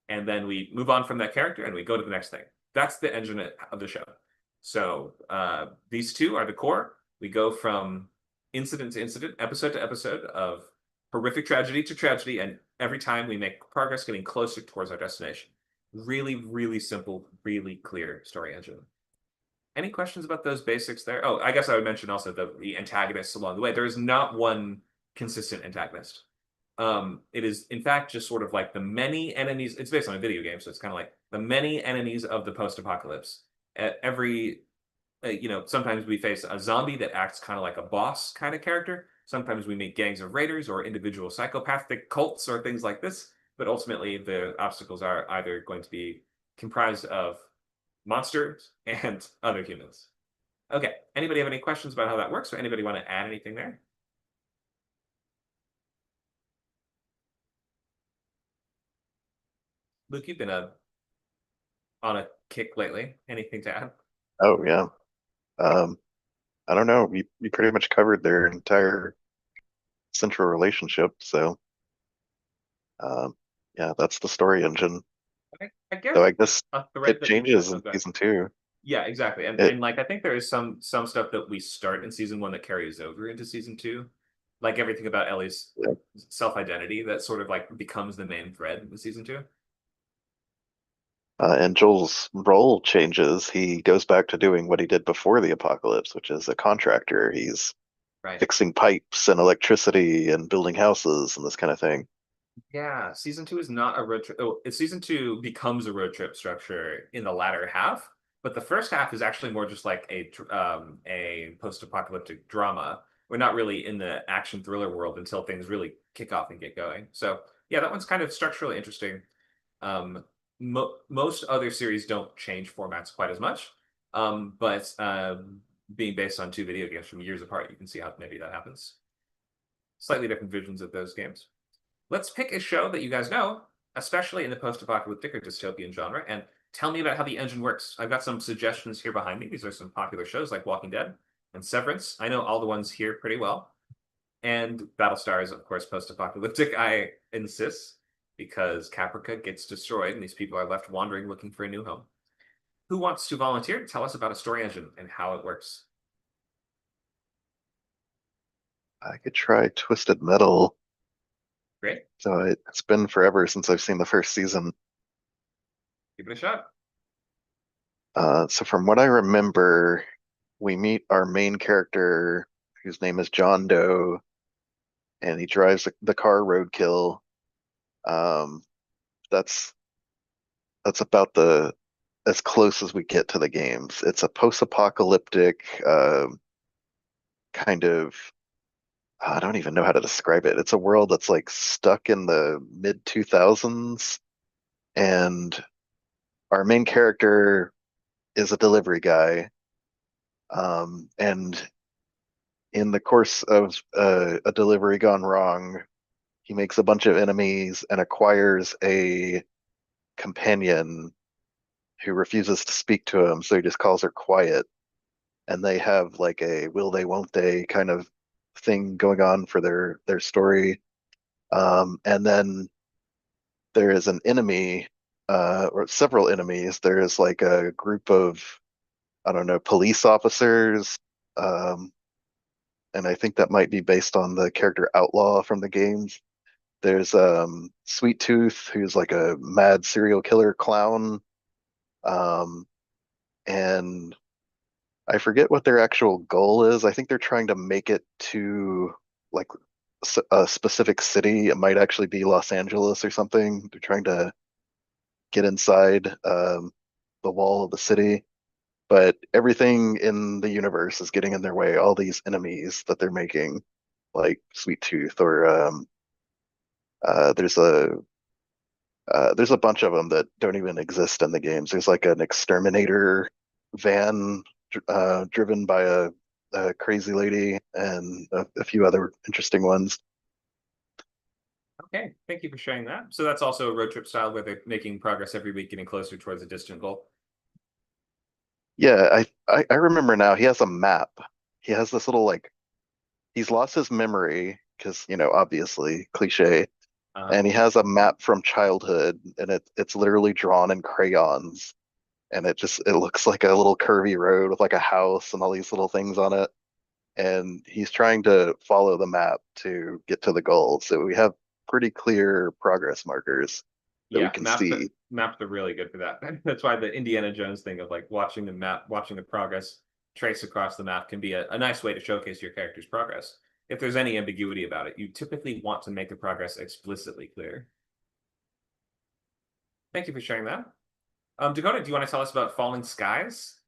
And then we move on from that character and we go to the next thing. That's the engine of the show. So these two are the core. We go from incident to incident, episode to episode of horrific tragedy to tragedy, and every time we make progress getting closer towards our destination. Really, really simple, really clear story engine. Any questions about those basics there? Oh, I guess I would mention also the antagonists along the way. There is not one consistent antagonist. It is, in fact, just sort of like the many enemies. It's based on a video game, so it's kind of like the many enemies of the post-apocalypse. At every, sometimes we face a zombie that acts kind of like a boss kind of character. Sometimes we meet gangs of raiders or individual psychopathic cults or things like this. But ultimately, the obstacles are either going to be comprised of monsters and other humans. Okay, anybody have any questions about how that works, or anybody want to add anything there? Luke, you've been on a kick lately. Anything to add? Oh yeah. I don't know. We pretty much covered their entire central relationship, so yeah, that's the story engine. I guess So I guess a thread it that we changes in season 2. yeah, exactly. And like I think there is some stuff that we start in season 1 that carries over into season 2. Like everything about Ellie's Yeah. self-identity that sort of like becomes the main thread in season 2. And Joel's role changes. He goes back to doing what he did before the apocalypse, which is a contractor. He's Right. fixing pipes and electricity and building houses and this kind of thing. Yeah, season 2 is not a road trip. Oh, season 2 becomes a road trip structure in the latter half, But the first half is actually more just like a post-apocalyptic drama. We're not really in the action thriller world until things really kick off and get going. So yeah, that one's kind of structurally interesting. Most other series don't change formats quite as much, but being based on two video games from years apart, you can see how maybe that happens. Slightly different visions of those games. Let's pick a show that you guys know, especially in the post-apocalyptic or dystopian genre, and tell me about how the engine works. I've got some suggestions here behind me. These are some popular shows like Walking Dead and Severance. I know all the ones here pretty well. And Battlestar is, of course, post-apocalyptic, I insist, because Caprica gets destroyed and these people are left wandering looking for a new home. Who wants to volunteer to tell us about a story engine and how it works? I could try Twisted Metal. Great. So it's been forever since I've seen the first season. Give it a shot. So from what I remember, we meet our main character, whose name is John Doe, and he drives the car Roadkill. That's about as close as we get to the games. It's a post-apocalyptic kind of, I don't even know how to describe it. It's a world that's like stuck in the mid 2000s, and our main character is a delivery guy. And in the course of a delivery gone wrong, he makes a bunch of enemies and acquires a companion who refuses to speak to him, so he just calls her Quiet. And they have like a will they, won't they kind of thing going on for their story. And then there is an enemy, or several enemies. There is like a group of, I don't know, police officers. And I think that might be based on the character Outlaw from the games. There's Sweet Tooth, who's like a mad serial killer clown. And I forget what their actual goal is. I think they're trying to make it to like a specific city. It might actually be Los Angeles or something. They're trying to get inside the wall of the city, but everything in the universe is getting in their way. All these enemies that they're making, like Sweet Tooth, or there's a bunch of them that don't even exist in the games. There's like an exterminator van driven by a crazy lady, and a few other interesting ones. Okay, thank you for sharing that. So that's also a road trip style where they're making progress every week, getting closer towards a distant goal. Yeah, I remember now. He has a map. He has this little like he's lost his memory because, obviously cliche. And he has a map from childhood, and it's literally drawn in crayons, and it looks like a little curvy road with like a house and all these little things on it. And he's trying to follow the map to get to the goal. So we have pretty clear progress markers that we can see. Maps are really good for that. That's why the Indiana Jones thing of like watching the map, watching the progress trace across the map can be a nice way to showcase your character's progress. If there's any ambiguity about it, you typically want to make the progress explicitly clear. Thank you for sharing that. Dakota, do you want to tell us about Falling Skies?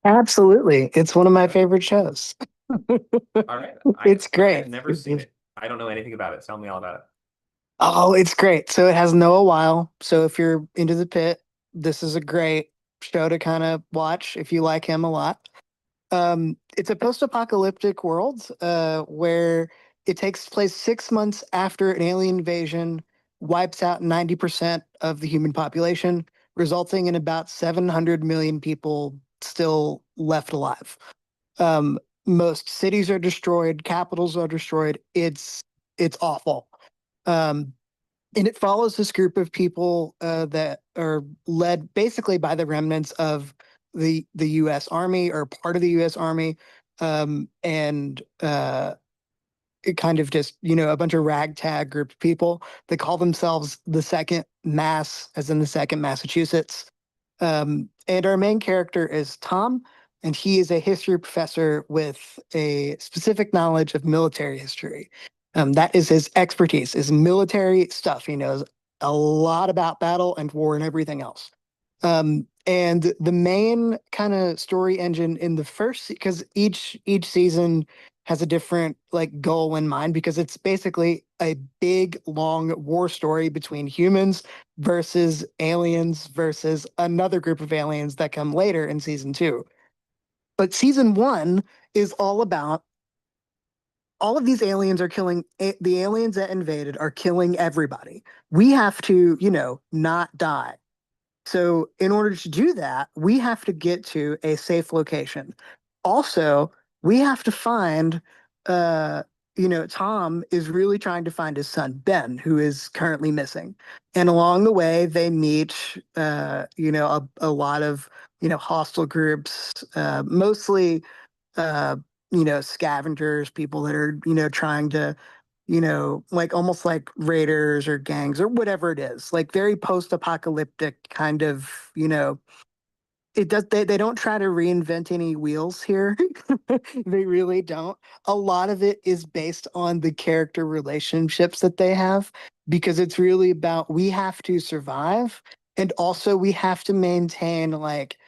Absolutely. It's one of my favorite shows. All right. It's great. I've never seen it. I don't know anything about it. Tell me all about it. Oh, it's great. So it has Noah Weil. So if you're into the pit, this is a great show to kind of watch if you like him a lot. It's a post-apocalyptic world where it takes place 6 months after an alien invasion wipes out 90% of the human population, resulting in about 700 million people still left alive. Most cities are destroyed, capitals are destroyed. It's awful. And it follows this group of people that are led basically by the remnants of the U.S. Army, or part of the U.S. Army, and it kind of just, a bunch of ragtag group of people. They call themselves the Second Mass, as in the Second Massachusetts. And our main character is Tom, and he is a history professor with a specific knowledge of military history. That is his expertise, is military stuff. He knows a lot about battle and war and everything else. And the main kind of story engine in the first, because each season has a different like goal in mind, because it's basically a big long war story between humans versus aliens versus another group of aliens that come later in season 2. But season 1 is all about all of these aliens are killing the aliens that invaded are killing everybody. We have to, not die. So in order to do that, we have to get to a safe location. Also, we have to find, Tom is really trying to find his son, Ben, who is currently missing. And along the way, they meet, a lot of, hostile groups, mostly, uh, scavengers, people that are, trying to, like almost like raiders or gangs or whatever it is, like very post-apocalyptic kind of, they don't try to reinvent any wheels here. They really don't. A lot of it is based on the character relationships that they have, because it's really about we have to survive, and also we have to maintain like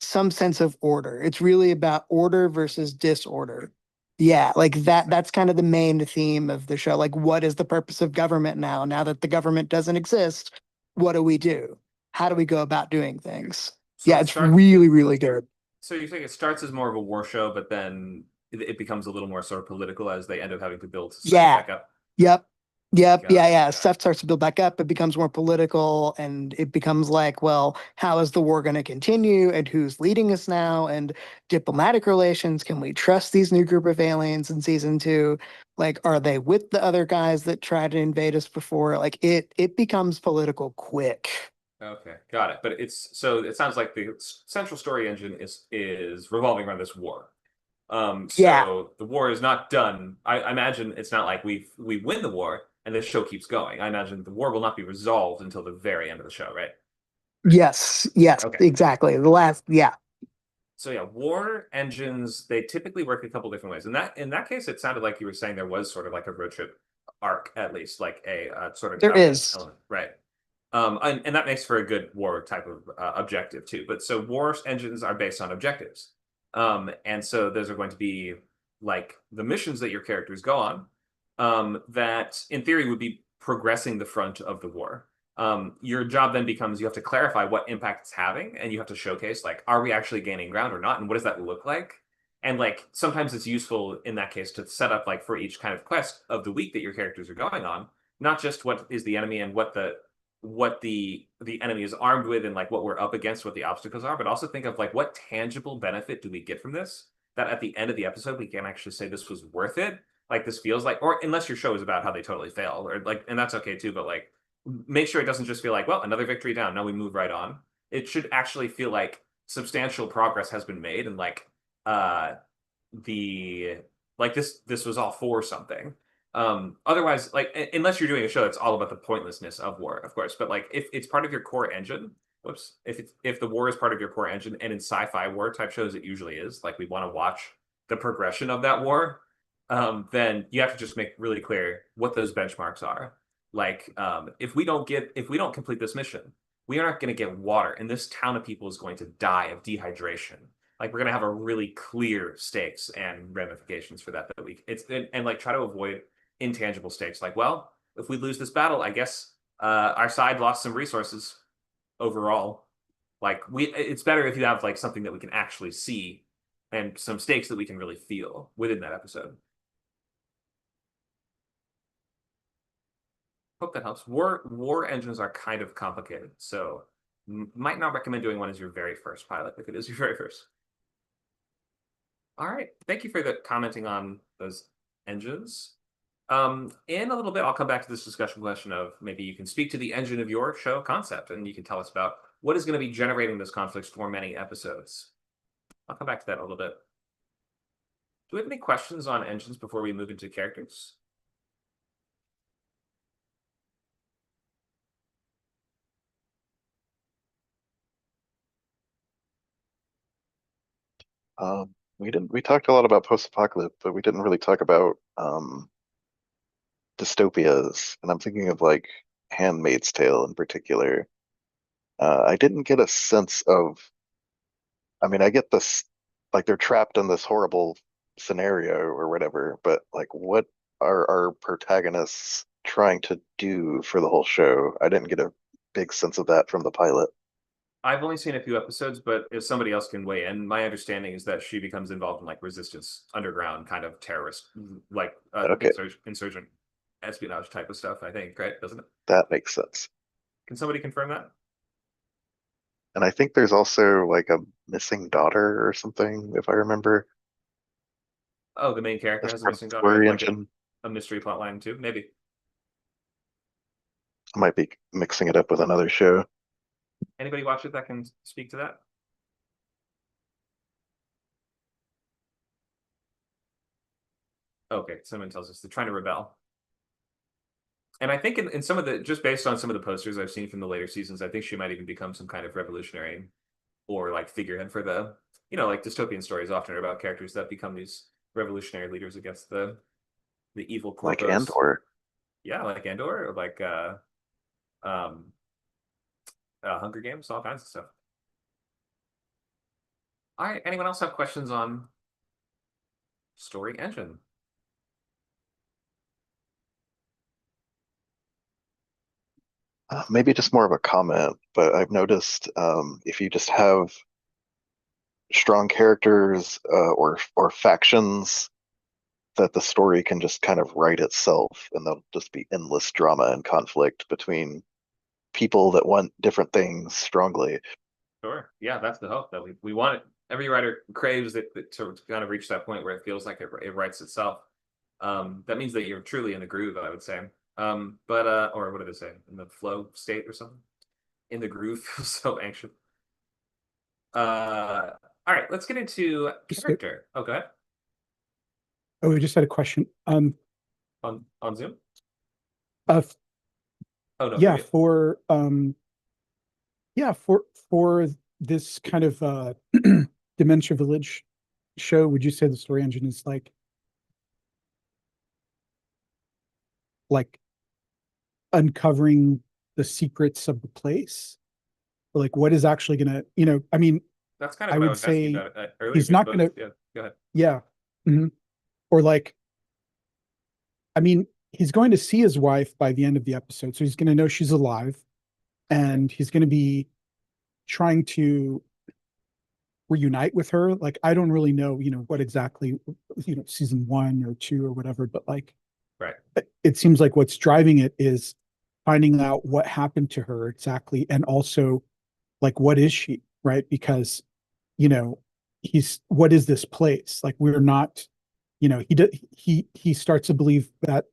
some sense of order. It's really about order versus disorder. Yeah, like that's kind of the main theme of the show. Like, what is the purpose of government now? Now that the government doesn't exist, what do we do? How do we go about doing things? So Yeah, it it's starts. really, really good. So you think it starts as more of a war show, but then it becomes a little more sort of political as they end up having to build society Yeah. back up. Yep. Yep. Got Yeah. it. Yeah. Got it. Stuff starts to build back up. It becomes more political, and it becomes like, well, how is the war going to continue, and who's leading us now, and diplomatic relations? Can we trust these new group of aliens in season 2? Like, are they with the other guys that tried to invade us before? Like, it becomes political quick. Okay, got it. But so it sounds like the central story engine is revolving around this war. Yeah. So the war is not done. I imagine it's not like we win the war and the show keeps going. I imagine the war will not be resolved until the very end of the show, right? Yes. Yes. Okay. Exactly. The last. Yeah. So yeah, war engines, they typically work a couple different ways. In that case, it sounded like you were saying there was sort of like a road trip arc, at least like a sort of There government is. element, right? And that makes for a good war type of objective too. But so war engines are based on objectives, and so those are going to be like the missions that your characters go on, that in theory would be progressing the front of the war. Your job then becomes you have to clarify what impact it's having, and you have to showcase like, are we actually gaining ground or not, and what does that look like? And like sometimes it's useful in that case to set up like for each kind of quest of the week that your characters are going on, not just what is the enemy and what the enemy is armed with and like what we're up against, what the obstacles are, but also think of like what tangible benefit do we get from this, that at the end of the episode we can actually say this was worth it. Like this feels like, or unless your show is about how they totally failed, or like, and that's okay too, but like make sure it doesn't just feel like, well, another victory down, now we move right on. It should actually feel like substantial progress has been made, and like uh the like this was all for something. Otherwise, like unless you're doing a show that's all about the pointlessness of war, of course, but like if it's part of your core engine, if the war is part of your core engine, and in sci-fi war type shows it usually is, like we want to watch the progression of that war, then you have to just make really clear what those benchmarks are. Like, if we don't complete this mission, we are not going to get water, and this town of people is going to die of dehydration. Like, we're going to have a really clear stakes and ramifications for that we and like try to avoid intangible stakes. Like, well, if we lose this battle, I guess our side lost some resources overall. Like, it's better if you have like something that we can actually see and some stakes that we can really feel within that episode. Hope that helps. War engines are kind of complicated, so might not recommend doing one as your very first pilot if it is your very first. All right, thank you for the commenting on those engines. In a little bit, I'll come back to this discussion question of maybe you can speak to the engine of your show concept, and you can tell us about what is going to be generating those conflicts for many episodes. I'll come back to that in a little bit. Do we have any questions on engines before we move into characters? We talked a lot about post-apocalyptic, but we didn't really talk about dystopias. And I'm thinking of like Handmaid's Tale in particular. I didn't get a sense of, I mean, I get this, like they're trapped in this horrible scenario or whatever, but like what are our protagonists trying to do for the whole show? I didn't get a big sense of that from the pilot. I've only seen a few episodes, but if somebody else can weigh in, my understanding is that she becomes involved in like resistance, underground kind of terrorist, like Okay, insurgent espionage type of stuff. I think, right? Doesn't it? that makes sense. Can somebody confirm that? And I think there's also like a missing daughter or something, if I remember. Oh, the main character As has a part of missing the daughter, story like engine. a mystery plot line too. Maybe. I might be mixing it up with another show. Anybody watch it that can speak to that? Okay, someone tells us they're trying to rebel. And I think in some of the, just based on some of the posters I've seen from the later seasons, I think she might even become some kind of revolutionary or like figurehead for the, like dystopian stories often are about characters that become these revolutionary leaders against the evil Like corpos. Andor. Yeah, like Andor or like um Hunger Games, all kinds of stuff. All right, anyone else have questions on story engine? Maybe just more of a comment, but I've noticed if you just have strong characters or factions, that the story can just kind of write itself, and there'll just be endless drama and conflict between people that want different things strongly. Sure. Yeah, that's the hope that we want it. Every writer craves it to kind of reach that point where it feels like it writes itself. That means that you're truly in the groove, I would say. But or what did they say? In the flow state or something? In the groove, feels so anxious. All right, let's get into character. Oh, go ahead. Oh, we just had a question. On Zoom? Uh, Oh no, yeah, for you. for this kind of Dementia Village show, would you say the story engine is like uncovering the secrets of the place? Or like what is actually gonna, I mean, That's kind of I what I would was asking say about earlier. he's But not both, gonna, yeah, go ahead. yeah. Mhm. Or like, I mean, he's going to see his wife by the end of the episode, so he's gonna know she's alive, and he's gonna be trying to reunite with her. Like, I don't really know, what exactly, season 1 or 2 or whatever, but like, Right. it seems like what's driving it is finding out what happened to her exactly, and also like what is she, right? Because you know what is this place? Like, we're not, he starts to believe that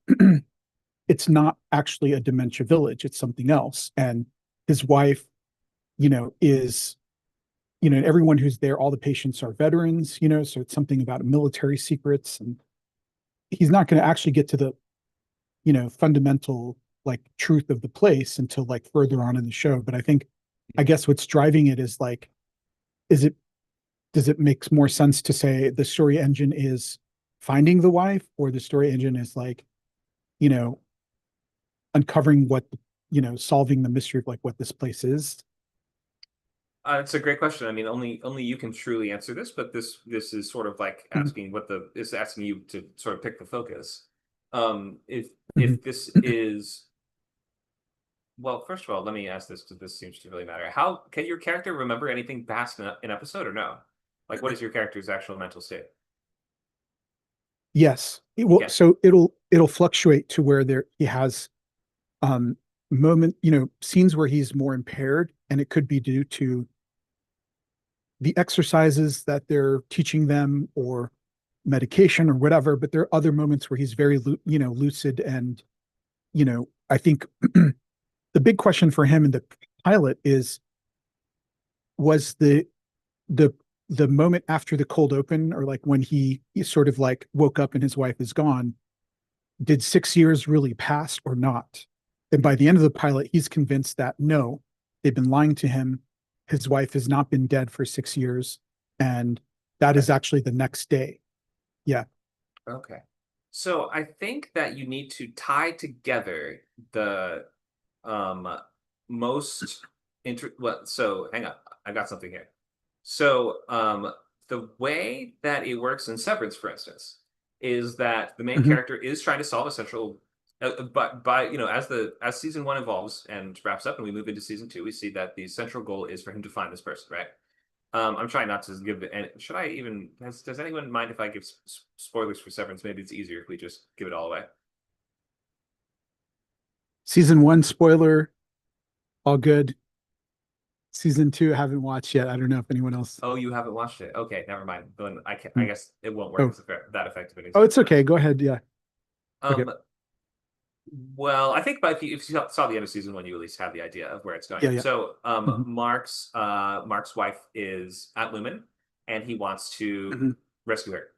it's not actually a dementia village, it's something else. And his wife, is, and everyone who's there, all the patients are veterans, so it's something about military secrets. And he's not going to actually get to the, fundamental like truth of the place until like further on in the show. But I guess what's driving it is like, is it does it make more sense to say the story engine is finding the wife, or the story engine is like, you know, uncovering what, solving the mystery of like what this place is? It's a great question. I mean, only you can truly answer this, but this is sort of like asking asking you to sort of pick the focus. If this is, well, first of all, let me ask this because this seems to really matter. How can your character remember anything past an episode or no? Like, what is your character's actual mental state? Yes, it will. Yeah. So it'll fluctuate to where he has um scenes where he's more impaired, and it could be due to the exercises that they're teaching them or medication or whatever. But there are other moments where he's very lucid. And I think the big question for him in the pilot is, was the the moment after the cold open, or like when he sort of like woke up and his wife is gone, did 6 years really pass or not? And by the end of the pilot, he's convinced that no, they've been lying to him. His wife has not been dead for 6 years. And that is actually the next day. Yeah. Okay. So I think that you need to tie together the most so hang on, I got something here. So the way that it works in Severance, for instance, is that the main Mhm. character is trying to solve a central but by as season 1 evolves and wraps up and we move into season 2, we see that the central goal is for him to find this person, right? I'm trying not to give it. Should I even? Does anyone mind if I give spoilers for Severance? Maybe it's easier if we just give it all away. Season 1 spoiler, all good. Season 2, haven't watched yet. I don't know if anyone else. Oh, you haven't watched it? Okay, never mind. Then I can. I Hmm. guess it won't work that effective. Oh, it's okay. Go ahead. Yeah. Okay. Well, I think if you saw the end of season 1, you at least have the idea of where it's going. Yeah. So, Mhm. Mark's wife is at Lumen, and he wants to Mhm. rescue her,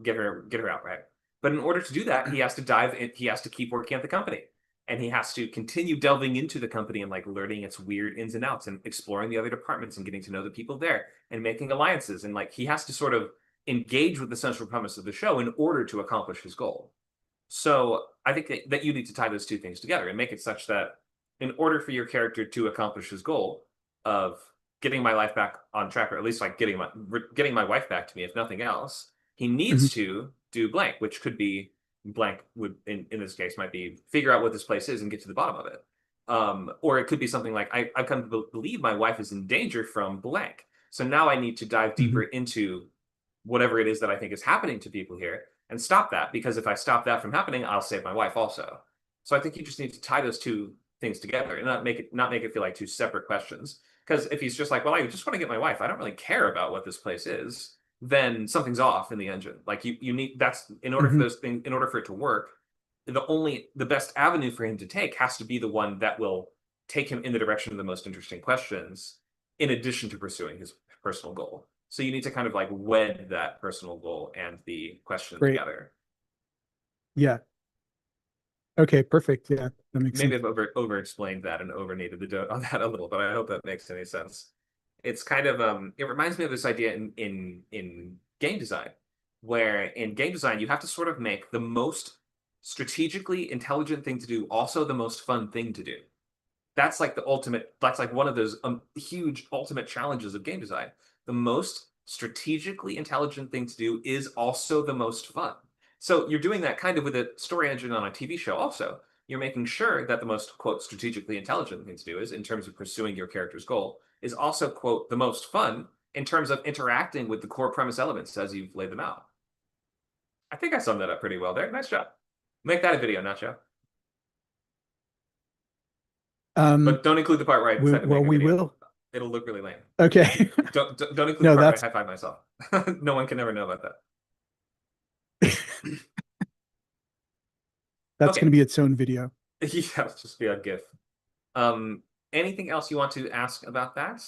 get her out, right? But in order to do that, he has to dive in. He has to keep working at the company, and he has to continue delving into the company and like learning its weird ins and outs, and exploring the other departments and getting to know the people there, and making alliances, and like he has to sort of engage with the central premise of the show in order to accomplish his goal. So I think that you need to tie those two things together and make it such that in order for your character to accomplish his goal of getting my life back on track, or at least like getting my wife back to me, if nothing else, he needs Mhm. to do blank, which could be blank would in this case might be figure out what this place is and get to the bottom of it. Or it could be something like I've come to believe my wife is in danger from blank. So now I need to dive deeper Mhm. into whatever it is that I think is happening to people here and stop that, because if I stop that from happening, I'll save my wife also. So I think you just need to tie those two things together and not make it feel like two separate questions. Because if he's just like, well, I just want to get my wife, I don't really care about what this place is, then something's off in the engine. Like you need that's in order for Mhm. those things, in order for it to work, the best avenue for him to take has to be the one that will take him in the direction of the most interesting questions, in addition to pursuing his personal goal. So you need to kind of like wed that personal goal and the question Great. together. Yeah. Okay. Perfect. Yeah. That makes Maybe sense. I've over explained that and over kneaded the dough on that a little, but I hope that makes any sense. It's kind of it reminds me of this idea in game design, where in game design you have to sort of make the most strategically intelligent thing to do also the most fun thing to do. That's like one of those huge ultimate challenges of game design. The most strategically intelligent thing to do is also the most fun. So you're doing that kind of with a story engine on a TV show also. You're making sure that the most, quote, strategically intelligent thing to do is, in terms of pursuing your character's goal, is also, quote, the most fun in terms of interacting with the core premise elements as you've laid them out. I think I summed that up pretty well there. Nice job. Make that a video, not Joe. But don't include the part where I said to Well, make a we video. will. It'll look really lame. Okay. Don't include No, the part where I that's high five myself. No one can ever know about that. that's going to Okay. be its own video. Yeah, it's just be a GIF. Um, anything else you want to ask about that?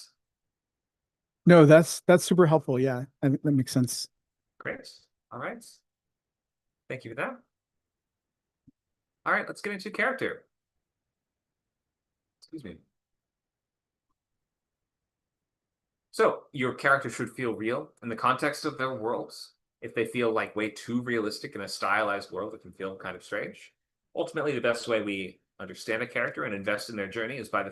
No, that's super helpful. Yeah, I think that makes sense. Great. All right. Thank you for that. All right, let's get into character. Excuse me. So your character should feel real in the context of their worlds. If they feel like way too realistic in a stylized world, it can feel kind of strange. Ultimately, the best way we understand a character and invest in their journey is by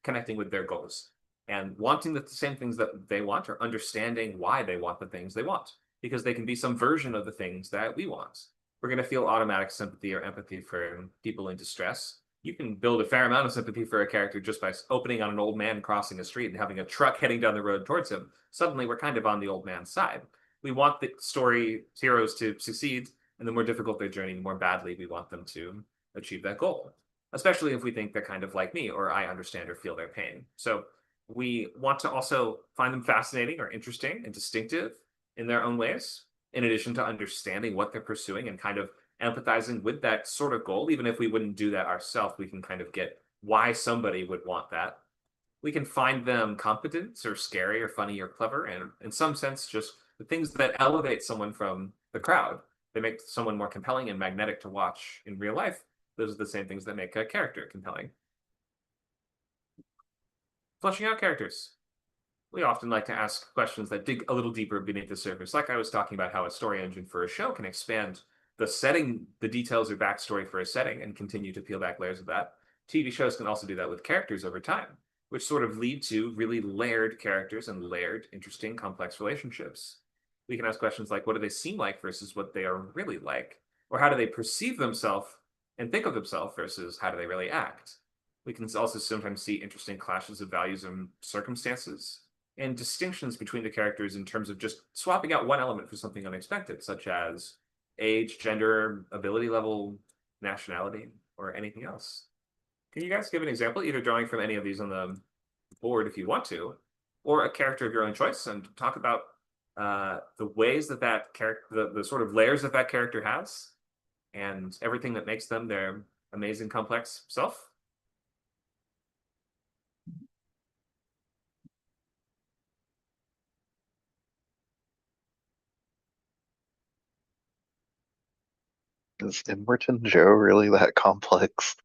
connecting with their goals and wanting the same things that they want, or understanding why they want the things they want, because they can be some version of the things that we want. We're going to feel automatic sympathy or empathy for people in distress. You can build a fair amount of sympathy for a character just by opening on an old man crossing a street and having a truck heading down the road towards him. Suddenly, we're kind of on the old man's side. We want the story heroes to succeed, and the more difficult their journey, the more badly we want them to achieve that goal. Especially if we think they're kind of like me, or I understand or feel their pain. So we want to also find them fascinating or interesting and distinctive in their own ways, in addition to understanding what they're pursuing and kind of empathizing with that sort of goal. Even if we wouldn't do that ourselves, we can kind of get why somebody would want that. We can find them competent or scary or funny or clever, and in some sense, just the things that elevate someone from the crowd. They make someone more compelling and magnetic to watch in real life. Those are the same things that make a character compelling. Fleshing out characters. We often like to ask questions that dig a little deeper beneath the surface, like I was talking about how a story engine for a show can expand the setting, the details or backstory for a setting, and continue to peel back layers of that, TV shows can also do that with characters over time, which sort of lead to really layered characters and layered, interesting, complex relationships. We can ask questions like, what do they seem like versus what they are really like? Or how do they perceive themselves and think of themselves versus how do they really act? We can also sometimes see interesting clashes of values and circumstances and distinctions between the characters in terms of just swapping out one element for something unexpected, such as age, gender, ability level, nationality, or anything else. Can you guys give an example, either drawing from any of these on the board if you want to, or a character of your own choice, and talk about the ways that that character, the sort of layers that that character has, and everything that makes them their amazing, complex self? Is Immortan Joe really that complex?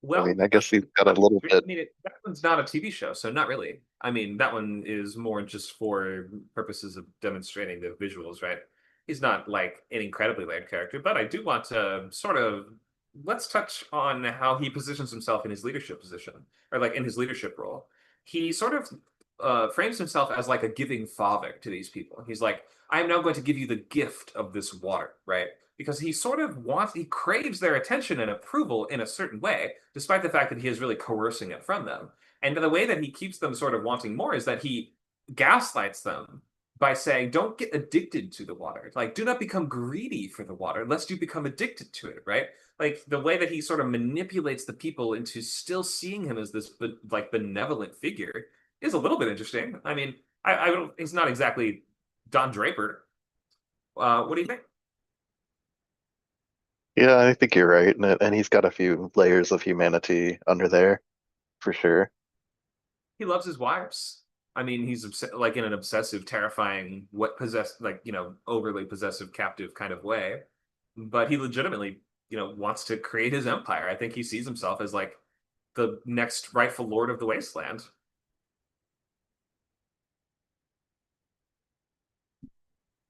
Well, I mean, I guess he's got a little bit. I mean, that one's not a TV show, so not really. I mean, that one is more just for purposes of demonstrating the visuals, right? He's not like an incredibly layered character, but I do want to sort of let's touch on how he positions himself in his leadership position, or like in his leadership role. He sort of frames himself as like a giving father to these people. He's like, I am now going to give you the gift of this water, right? Because he sort of he craves their attention and approval in a certain way, despite the fact that he is really coercing it from them. And the way that he keeps them sort of wanting more is that he gaslights them by saying, don't get addicted to the water. Like, do not become greedy for the water, lest you become addicted to it, right? Like, the way that he sort of manipulates the people into still seeing him as this, like, benevolent figure is a little bit interesting. I mean, I don't, he's not exactly Don Draper. What do you think? Yeah, I think you're right, and he's got a few layers of humanity under there, for sure. He loves his wives. I mean, he's like in an obsessive, terrifying, what possessed, like, overly possessive, captive kind of way. But he legitimately, wants to create his empire. I think he sees himself as like the next rightful lord of the wasteland.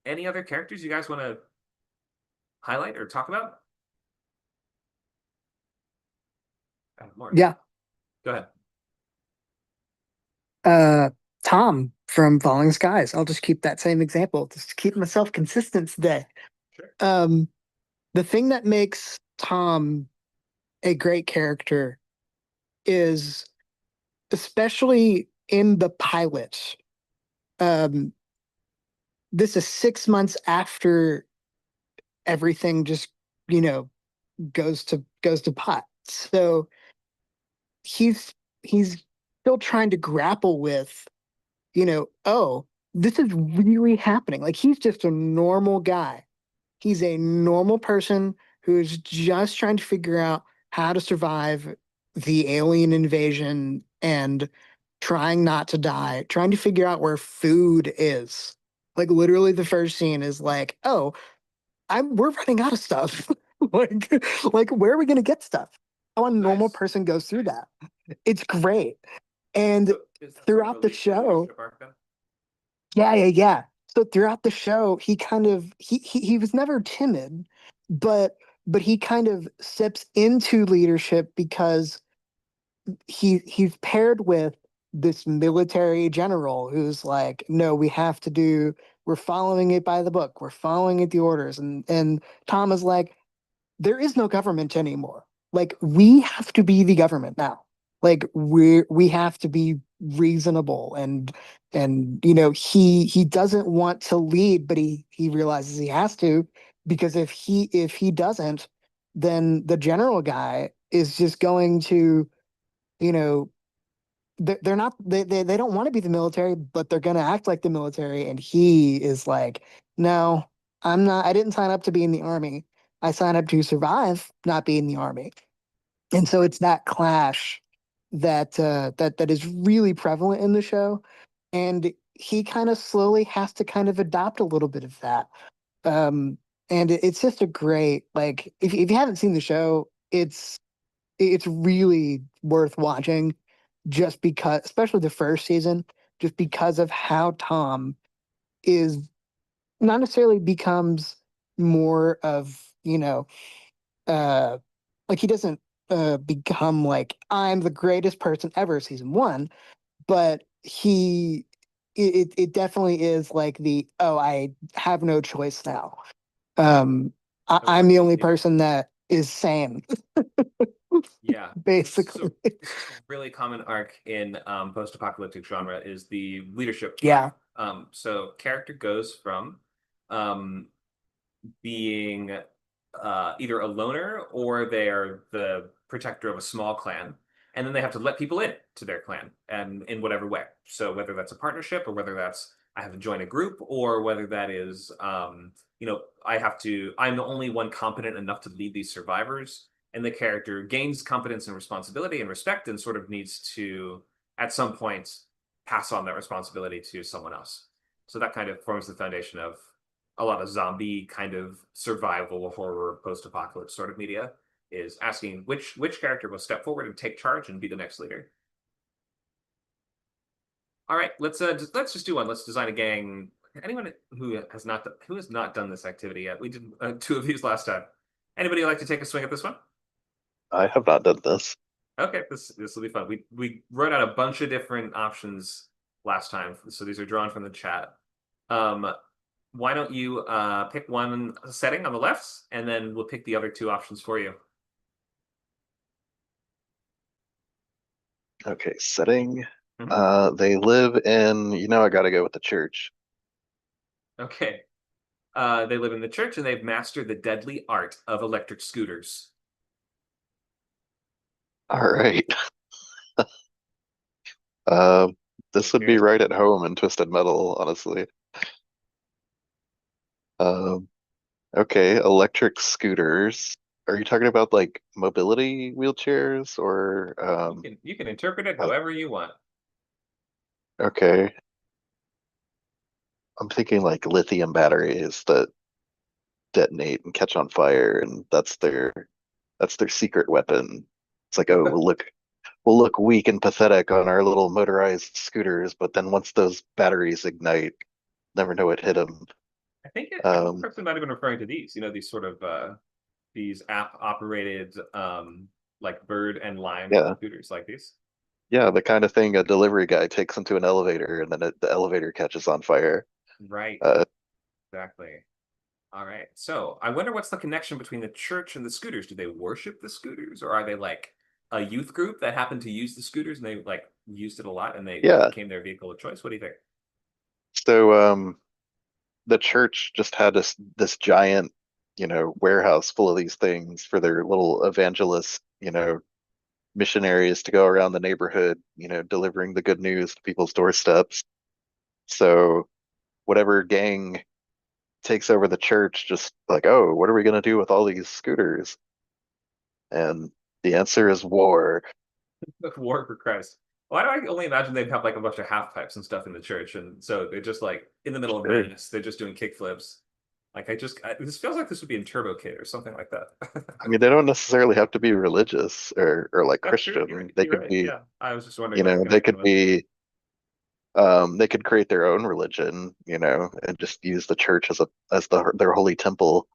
Any other characters you guys want to highlight or talk about? More. Yeah. Go ahead. Tom from Falling Skies. I'll just keep that same example, just to keep myself consistent today. Sure. The thing that makes Tom a great character is, especially in the pilot, this is 6 months after everything just, goes to pot. So he's still trying to grapple with, oh, this is really happening. Like, he's just a normal guy. He's a normal person who's just trying to figure out how to survive the alien invasion and trying not to die, trying to figure out where food is. Like, literally the first scene is like, oh, we're running out of stuff. like where are we gonna get stuff? How a normal Nice. person goes through that. It's great. And So, is that sort of throughout the show, leadership arc then? yeah. So throughout the show, he kind of he was never timid, but he kind of steps into leadership because he's paired with this military general who's like, no, we're following it by the book, we're following it the orders, and Tom is like, there is no government anymore. Like, we have to be the government now. Like, we have to be reasonable, and he doesn't want to lead, but he realizes he has to, because if he doesn't, then the general guy is just going to, you know they're not they don't want to be the military, but they're going to act like the military, and he is like, no, I didn't sign up to be in the army. I signed up to survive, not be in the army. And so it's that clash that is really prevalent in the show, and he kind of slowly has to kind of adopt a little bit of that. um and it's just a great, like, if you haven't seen the show, it's really worth watching, just because, especially the first season, just because of how Tom is not necessarily becomes more of, uh like, he doesn't become like I'm the greatest person ever season one, but it definitely is like the I have no choice now. I'm the only person that is sane, Yeah. basically. So really common arc in post-apocalyptic genre is the leadership. Yeah. So character goes from um, being either a loner or they're the protector of a small clan, and then they have to let people in to their clan and in whatever way. So whether that's a partnership or whether that's I have to join a group or whether that is I'm the only one competent enough to lead these survivors, and the character gains competence and responsibility and respect and sort of needs to at some point pass on that responsibility to someone else. So that kind of forms the foundation of a lot of zombie kind of survival horror post-apocalypse sort of media is asking which character will step forward and take charge and be the next leader. All right, let's just do one. Let's design a gang. Anyone who has not done this activity yet? We did two of these last time. Anybody like to take a swing at this one? I have not done this. Okay, this will be fun. We wrote out a bunch of different options last time, so these are drawn from the chat. Why don't you pick one setting on the left, and then we'll pick the other two options for you. Okay, setting. They live in, I gotta go with the church. Okay. They live in the church, and they've mastered the deadly art of electric scooters. All right. This would be right at home in Twisted Metal, honestly. Okay, electric scooters. Are you talking about like mobility wheelchairs or You can interpret it however you want. okay. I'm thinking like lithium batteries that detonate and catch on fire, and that's their secret weapon. It's like, oh, we'll look weak and pathetic on our little motorized scooters, but then once those batteries ignite, never know what hit them. I think the person might have been referring to these, these sort of these app operated like bird and lime scooters like these. Yeah, the kind of thing a delivery guy takes into an elevator and then the elevator catches on fire. Right. Exactly. All right. So I wonder what's the connection between the church and the scooters. Do they worship the scooters, or are they like a youth group that happened to use the scooters and they like used it a lot and they became their vehicle of choice? What do you think? So the church just had this giant, warehouse full of these things for their little evangelists, missionaries to go around the neighborhood, delivering the good news to people's doorsteps. So whatever gang takes over the church, just like, oh, what are we going to do with all these scooters? And the answer is war. War for Christ. Why do I only imagine they'd have like a bunch of half pipes and stuff in the church, and so they're just like in the middle of madness, they're just doing kickflips. Like this feels like this would be in Turbo Kid or something like that. I mean, they don't necessarily have to be religious or like That's true. Christian. They could be, Yeah. I was just wondering. they could be, they could create their own religion, and just use the church as their holy temple.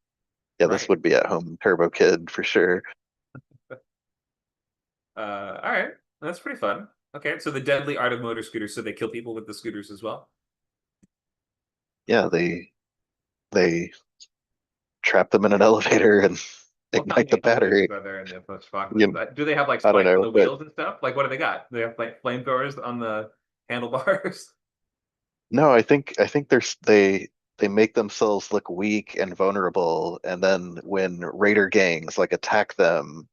Yeah, this would be at home Turbo Kid for sure. All right, that's pretty fun. Okay, so the deadly art of motor scooters. So they kill people with the scooters as well. Yeah, they trap them in an elevator and ignite the battery. Do they have like spikes on the wheels and stuff? Like, what do they got? Do they have like flamethrowers on the handlebars? No, I think they make themselves look weak and vulnerable, and then when raider gangs like attack them,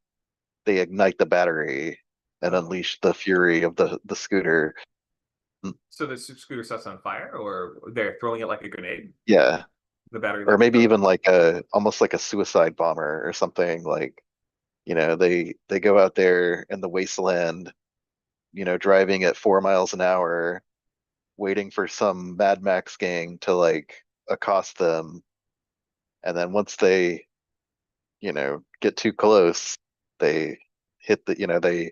they ignite the battery and unleash the fury of the scooter. So the scooter sets on fire, or they're throwing it like a grenade? Yeah. The battery, or maybe even like almost like a suicide bomber or something. Like, they go out there in the wasteland, driving at 4 miles an hour, waiting for some Mad Max gang to like accost them, and then once they get too close, they hit they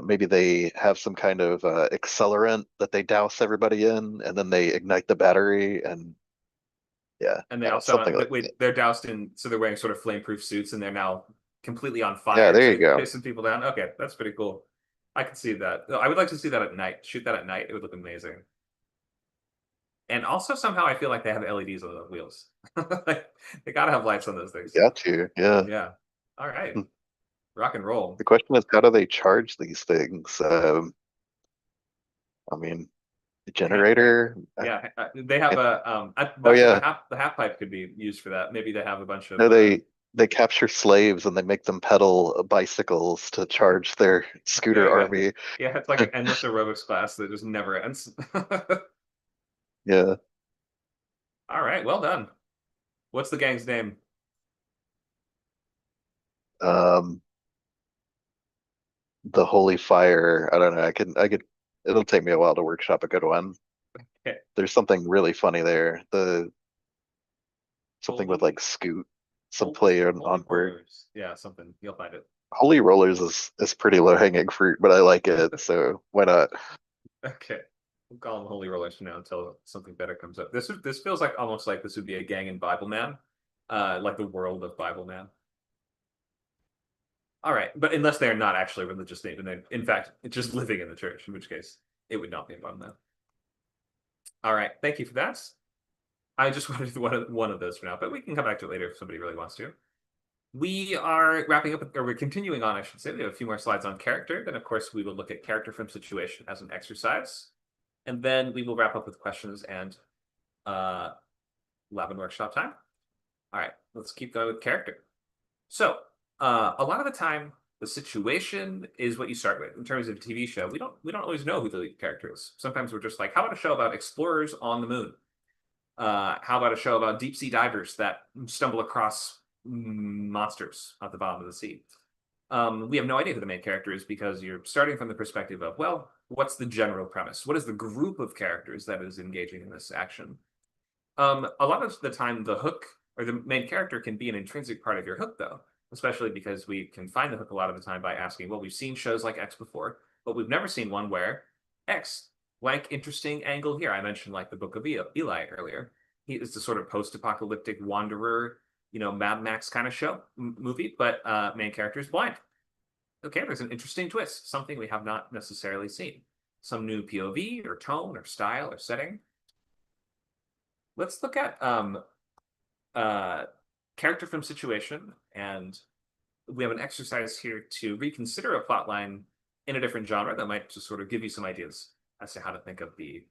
maybe they have some kind of accelerant that they douse everybody in, and then they ignite the battery, and and they also they're doused in, so they're wearing sort of flameproof suits, and they're now completely on Yeah, fire, there you go. chasing people down. Okay, that's pretty cool. I can see that. I would like to see that at night. Shoot that at night. It would look amazing. And also somehow I feel like they have LEDs on the wheels. Like, they gotta have lights on those things. Got to, yeah. Yeah. All right. Hmm. Rock and roll. The question is, how do they charge these things? I mean, the generator. Yeah, they have Oh the yeah, half pipe could be used for that. Maybe they have a bunch of no, they capture slaves and they make them pedal bicycles to charge their scooter there you go. army. Yeah, it's like an endless aerobics class that just never ends. Yeah. All right, well done. What's the gang's name? Um, the Holy Fire. I don't know. It'll take me a while to workshop a good one. Okay. There's something really funny there. Something with Holy- like Scoot, some play on Holy word. rollers. Yeah, something. You'll find it. Holy Rollers is pretty low hanging fruit, but I like it, so why not? Okay. We'll call them Holy Rollers for now until something better comes up. This feels like almost like this would be a gang in Bible Man. Like the world of Bible Man. All right, but unless they're not actually religious, and they, in fact, it's just living in the church, in which case it would not be a Bible Man. All right, thank you for that. I just wanted one of those for now, but we can come back to it later if somebody really wants to. We are wrapping up, or we're continuing on, I should say. We have a few more slides on character. Then, of course, we will look at character from situation as an exercise. And then we will wrap up with questions and lab and workshop time. All right, let's keep going with character. So, a lot of the time, the situation is what you start with. In terms of a TV show, we don't always know who the lead character is. Sometimes we're just like, how about a show about explorers on the moon? How about a show about deep sea divers that stumble across monsters at the bottom of the sea? We have no idea who the main character is because you're starting from the perspective of, well, what's the general premise? What is the group of characters that is engaging in this action? A lot of the time, the hook or the main character can be an intrinsic part of your hook, though, especially because we can find the hook a lot of the time by asking, well, we've seen shows like X before, but we've never seen one where X, blank, interesting angle here. I mentioned like the Book of Eli earlier. He is the sort of post-apocalyptic wanderer, Mad Max kind of show movie, but main character is blind. Okay, there's an interesting twist, something we have not necessarily seen. Some new POV or tone or style or setting. Let's look at character from situation, and we have an exercise here to reconsider a plot line in a different genre that might just sort of give you some ideas as to how to think of the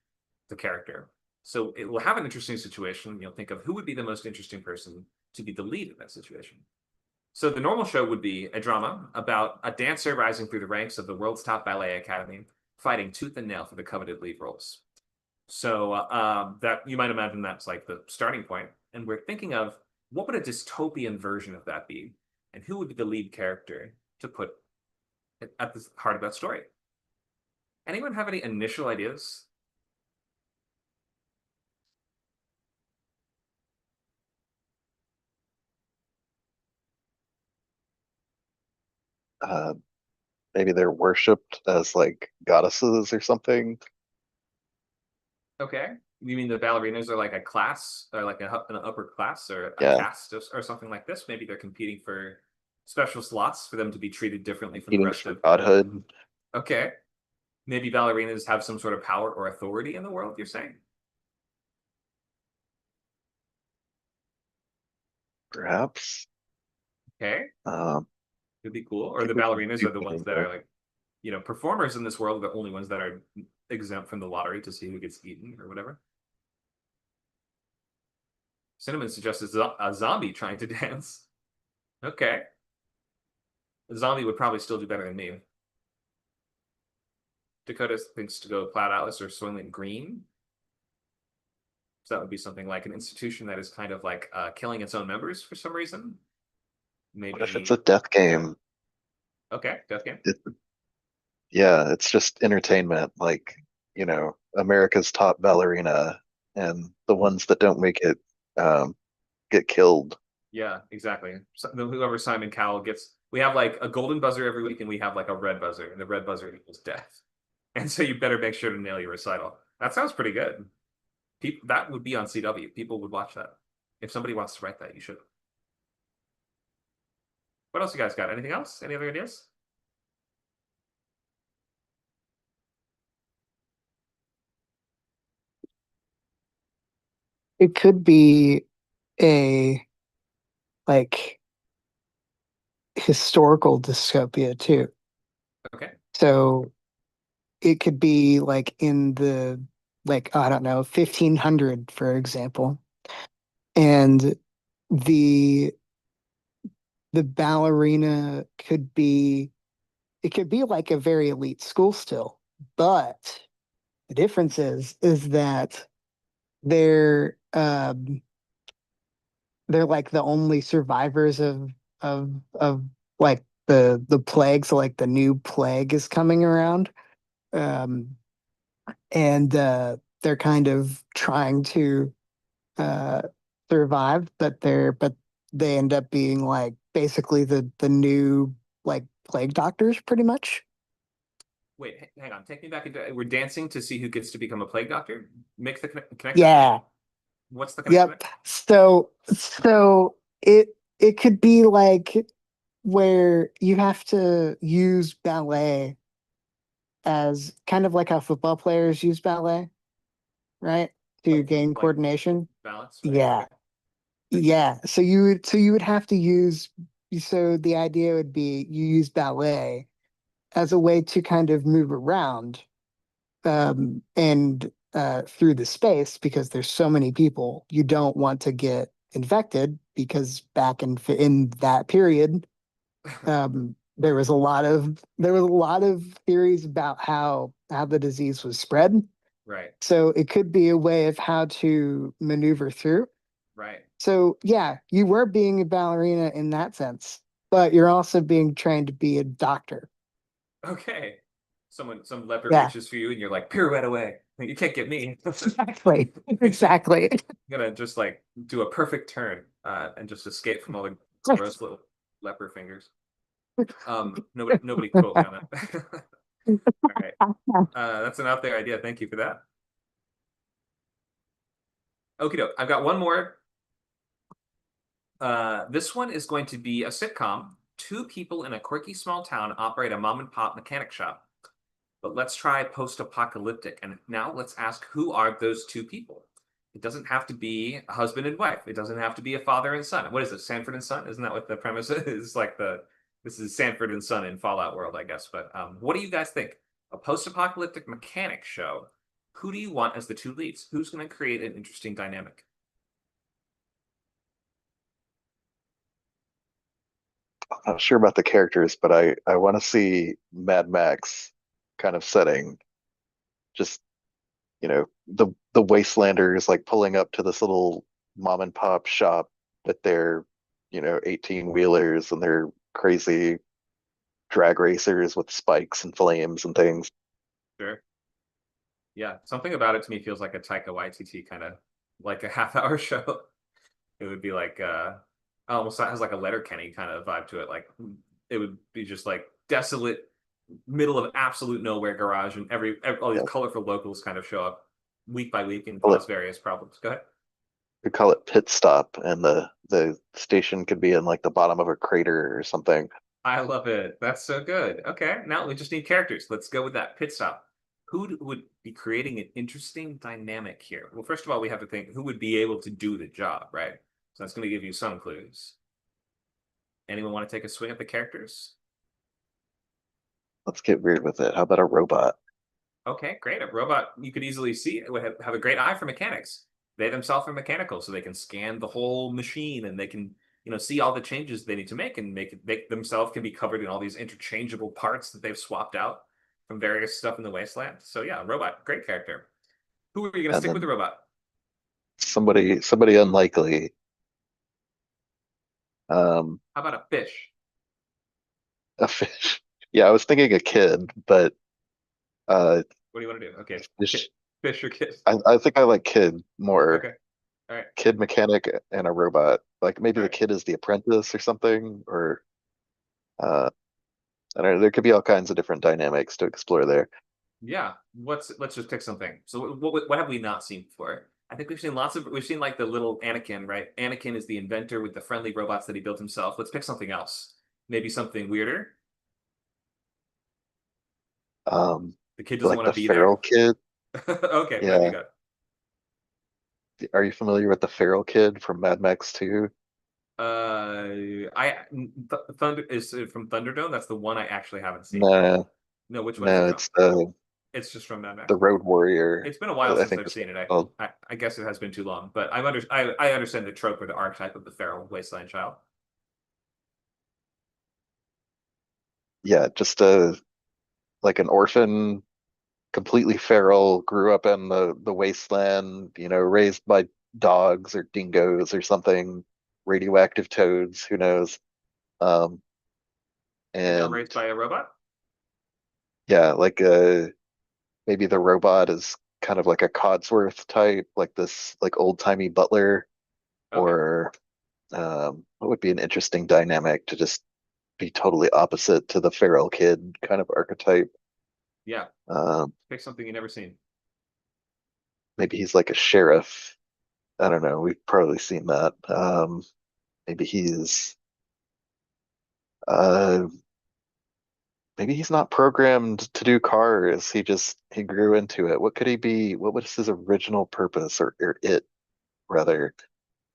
character. So it will have an interesting situation. You'll think of who would be the most interesting person to be the lead in that situation. So the normal show would be a drama about a dancer rising through the ranks of the world's top ballet academy, fighting tooth and nail for the coveted lead roles. So that you might imagine that's like the starting point. And we're thinking of what would a dystopian version of that be? And who would be the lead character to put at the heart of that story? Anyone have any initial ideas? Maybe they're worshipped as like goddesses or something. Okay. You mean the ballerinas are like a class or like an upper class or a Yeah, caste or something like this? Maybe they're competing for special slots for them to be treated differently from the eating rest for of. godhood. Okay. Maybe ballerinas have some sort of power or authority in the world, you're saying? Perhaps. Okay. Um, Could be cool. I Or think the we can ballerinas do are the ones that that. are like, performers in this world are the only ones that are exempt from the lottery to see who gets eaten or whatever. Cinnamon suggests a zombie trying to dance. Okay. The zombie would probably still do better than me. Dakota thinks to go Cloud Atlas or Soylent Green. So that would be something like an institution that is kind of like killing its own members for some reason. Maybe. What if it's a death game? Okay, death game. Yeah, it's just entertainment, like, America's top ballerina, and the ones that don't make it get killed. Yeah, exactly. So, whoever Simon Cowell gets, we have like a golden buzzer every week, and we have like a red buzzer, and the red buzzer equals death. And so you better make sure to nail your recital. That sounds pretty good. That would be on CW. People would watch that. If somebody wants to write that, you should. What else you guys got? Anything else? Any other ideas? It could be a like historical dystopia too. Okay. So it could be like in the like I don't know 1500, for example, and the the ballerina could be it could be like a very elite school still, but the difference is that they're um they're like the only survivors of like the plague. So like the new plague is coming around. Um and they're kind of trying to uh survive, but they end up being like basically the new like plague doctors pretty much. Wait, hang on. Take me back into. We're dancing to see who gets to become a plague doctor. Make the connection. Yeah. What's the connection? Yep. So it could be like where you have to use ballet as kind of like how football players use ballet, right? To gain Like coordination. balance, right? Yeah. Okay. Yeah. So you would have to use so the idea would be you use ballet as a way to kind of move around and through the space because there's so many people. You don't want to get infected because back in that period, there was a lot of theories about how the disease was spread. Right. So it could be a way of how to maneuver through. Right. So yeah, you were being a ballerina in that sense, but you're also being trained to be a doctor. Okay. Some leopard Yeah, reaches for you, and you're like pirouette away. You can't get me. exactly. Exactly. I'm gonna just like do a perfect turn and just escape from all the gross little leopard fingers. Nobody quote me on that. All right. That's an out there idea. Thank you for that. Okie doke. I've got one more. This one is going to be a sitcom. Two people in a quirky small town operate a mom and pop mechanic shop. But let's try post-apocalyptic. And now let's ask, who are those two people? It doesn't have to be a husband and wife. It doesn't have to be a father and son. What is it? Sanford and Son? Isn't that what the premise is? Like this is Sanford and Son in Fallout world, I guess. But what do you guys think? A post-apocalyptic mechanic show. Who do you want as the two leads? Who's going to create an interesting dynamic? I'm not sure about the characters, but I want to see Mad Max kind of setting. Just, the wastelanders like pulling up to this little mom and pop shop with their, 18 wheelers and their crazy drag racers with spikes and flames and things. Sure. Yeah, something about it to me feels like a Taika Waititi kind of like a half-hour show. It would be like almost has like a Letterkenny kind of vibe to it. Like it would be just like desolate, middle of absolute nowhere garage, and all these Yeah. colorful locals kind of show up week by week and Call cause it, various problems. Go ahead. we call it pit stop, and the station could be in like the bottom of a crater or something. I love it. That's so good. Okay, now we just need characters. Let's go with that pit stop. Who would be creating an interesting dynamic here? Well, first of all, we have to think who would be able to do the job, right? So that's going to give you some clues. Anyone want to take a swing at the characters? Let's get weird with it. How about a robot? Okay, great. A robot you could easily see would have a great eye for mechanics. They themselves are mechanical, so they can scan the whole machine and they can, see all the changes they need to make and make themselves can be covered in all these interchangeable parts that they've swapped out from various stuff in the wasteland. So yeah, robot, great character. Who are you gonna And stick with the then robot? somebody unlikely. Um, How about a fish? a fish. Yeah, I was thinking a kid, but uh, What do you want to do? Okay, fish. fish or kid? I think I like kid more. Okay, all right, Kid mechanic and a robot. Like maybe all the right. kid is the apprentice or something, or uh, I don't know. There could be all kinds of different dynamics to explore there. Yeah, let's just pick something. So what have we not seen before? I think we've seen like the little Anakin, right? Anakin is the inventor with the friendly robots that he built himself. Let's pick something else. Maybe something weirder. The kid doesn't Like want to the be feral there. kid. Okay, what have you Yeah. got? Are you familiar with the feral kid from Mad Max 2? Thunder is it from Thunderdome. That's the one I actually haven't seen. No, No, which one is no, it from? it's the It's just from Mad the Max. Road Warrior. It's been a while I since think I've that's what seen it's it. called. I guess it has been too long, but I understand the trope or the archetype of the feral wasteland child. Yeah, just a like an orphan, completely feral, grew up in the wasteland, raised by dogs or dingoes or something, radioactive toads, who knows? Um, And now and raised by a robot. yeah, like maybe the robot is kind of like a Codsworth type, like this like old-timey butler, Okay. or what would be an interesting dynamic to just be totally opposite to the feral kid kind of archetype. Yeah. Um, Pick something you've never seen. maybe he's like a sheriff. I don't know. We've probably seen that. Maybe he's uh, maybe he's not programmed to do cars. He grew into it. What could he be? What was his original purpose, or it rather,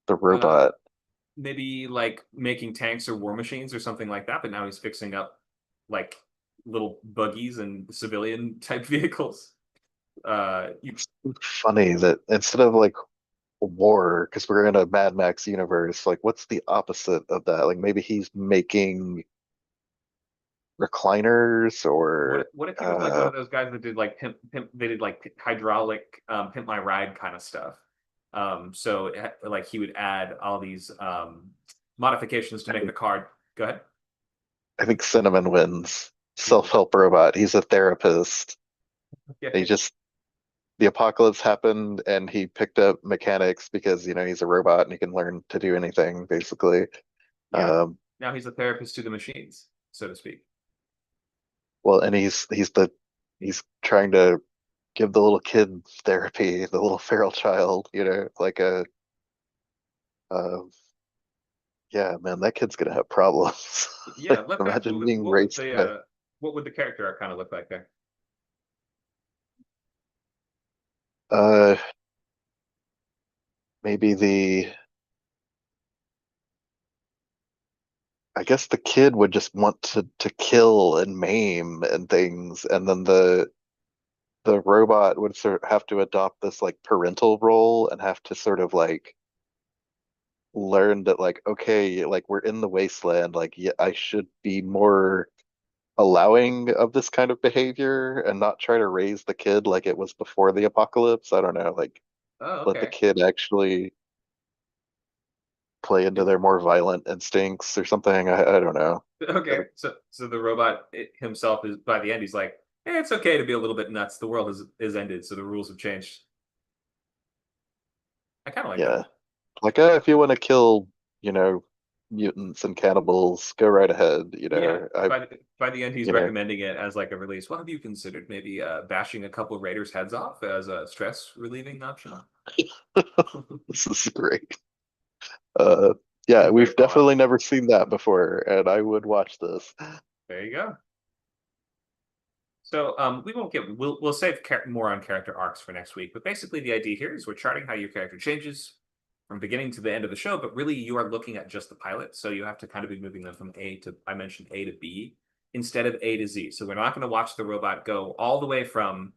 the Uh, robot? maybe like making tanks or war machines or something like that. But now he's fixing up like little buggies and civilian type vehicles. You It's funny that instead of like war, because we're in a Mad Max universe, like what's the opposite of that? Like maybe he's making recliners or what if he was like one of those guys that did like pimp they did like hydraulic pimp my ride kind of stuff. So like he would add all these modifications to I make the think card. Go ahead. I think Cinnamon wins. Self-help robot. He's a therapist. Yeah, He just the apocalypse happened and he picked up mechanics because he's a robot and he can learn to do anything basically. yeah. Um, Now he's a therapist to the machines, so to speak. well, and he's trying to give the little kid therapy, the little feral child, like uh yeah, man, that kid's gonna have problems. Yeah, Like let that. imagine being raised by What would the character arc kind of look like there? uh maybe the I guess the kid would just want to kill and maim and things, and then the robot would sort of have to adopt this like parental role and have to sort of like learn that like okay, like we're in the wasteland, like yeah, I should be more allowing of this kind of behavior and not try to raise the kid like it was before the apocalypse. I don't know, like Oh, let the okay. kid actually play into their more violent instincts or something. I don't know. Okay, so the robot himself is by the end he's like, it's okay to be a little bit nuts. The world is ended, so the rules have changed. I kind of like that. Yeah. Like, if you want to kill, you know, mutants and cannibals, go right ahead. Yeah, I, by the end he's you know, recommending it as like a release. What have you considered? Maybe bashing a couple raiders' heads off as a stress relieving option. this is great. Uh, yeah, Great we've call out. definitely never seen that before, and I would watch this. There you go. So we won't get we'll save more on character arcs for next week. But basically, the idea here is we're charting how your character changes from beginning to the end of the show. But really, you are looking at just the pilot, so you have to kind of be moving them from A to I mentioned A to B instead of A to Z. So we're not going to watch the robot go all the way from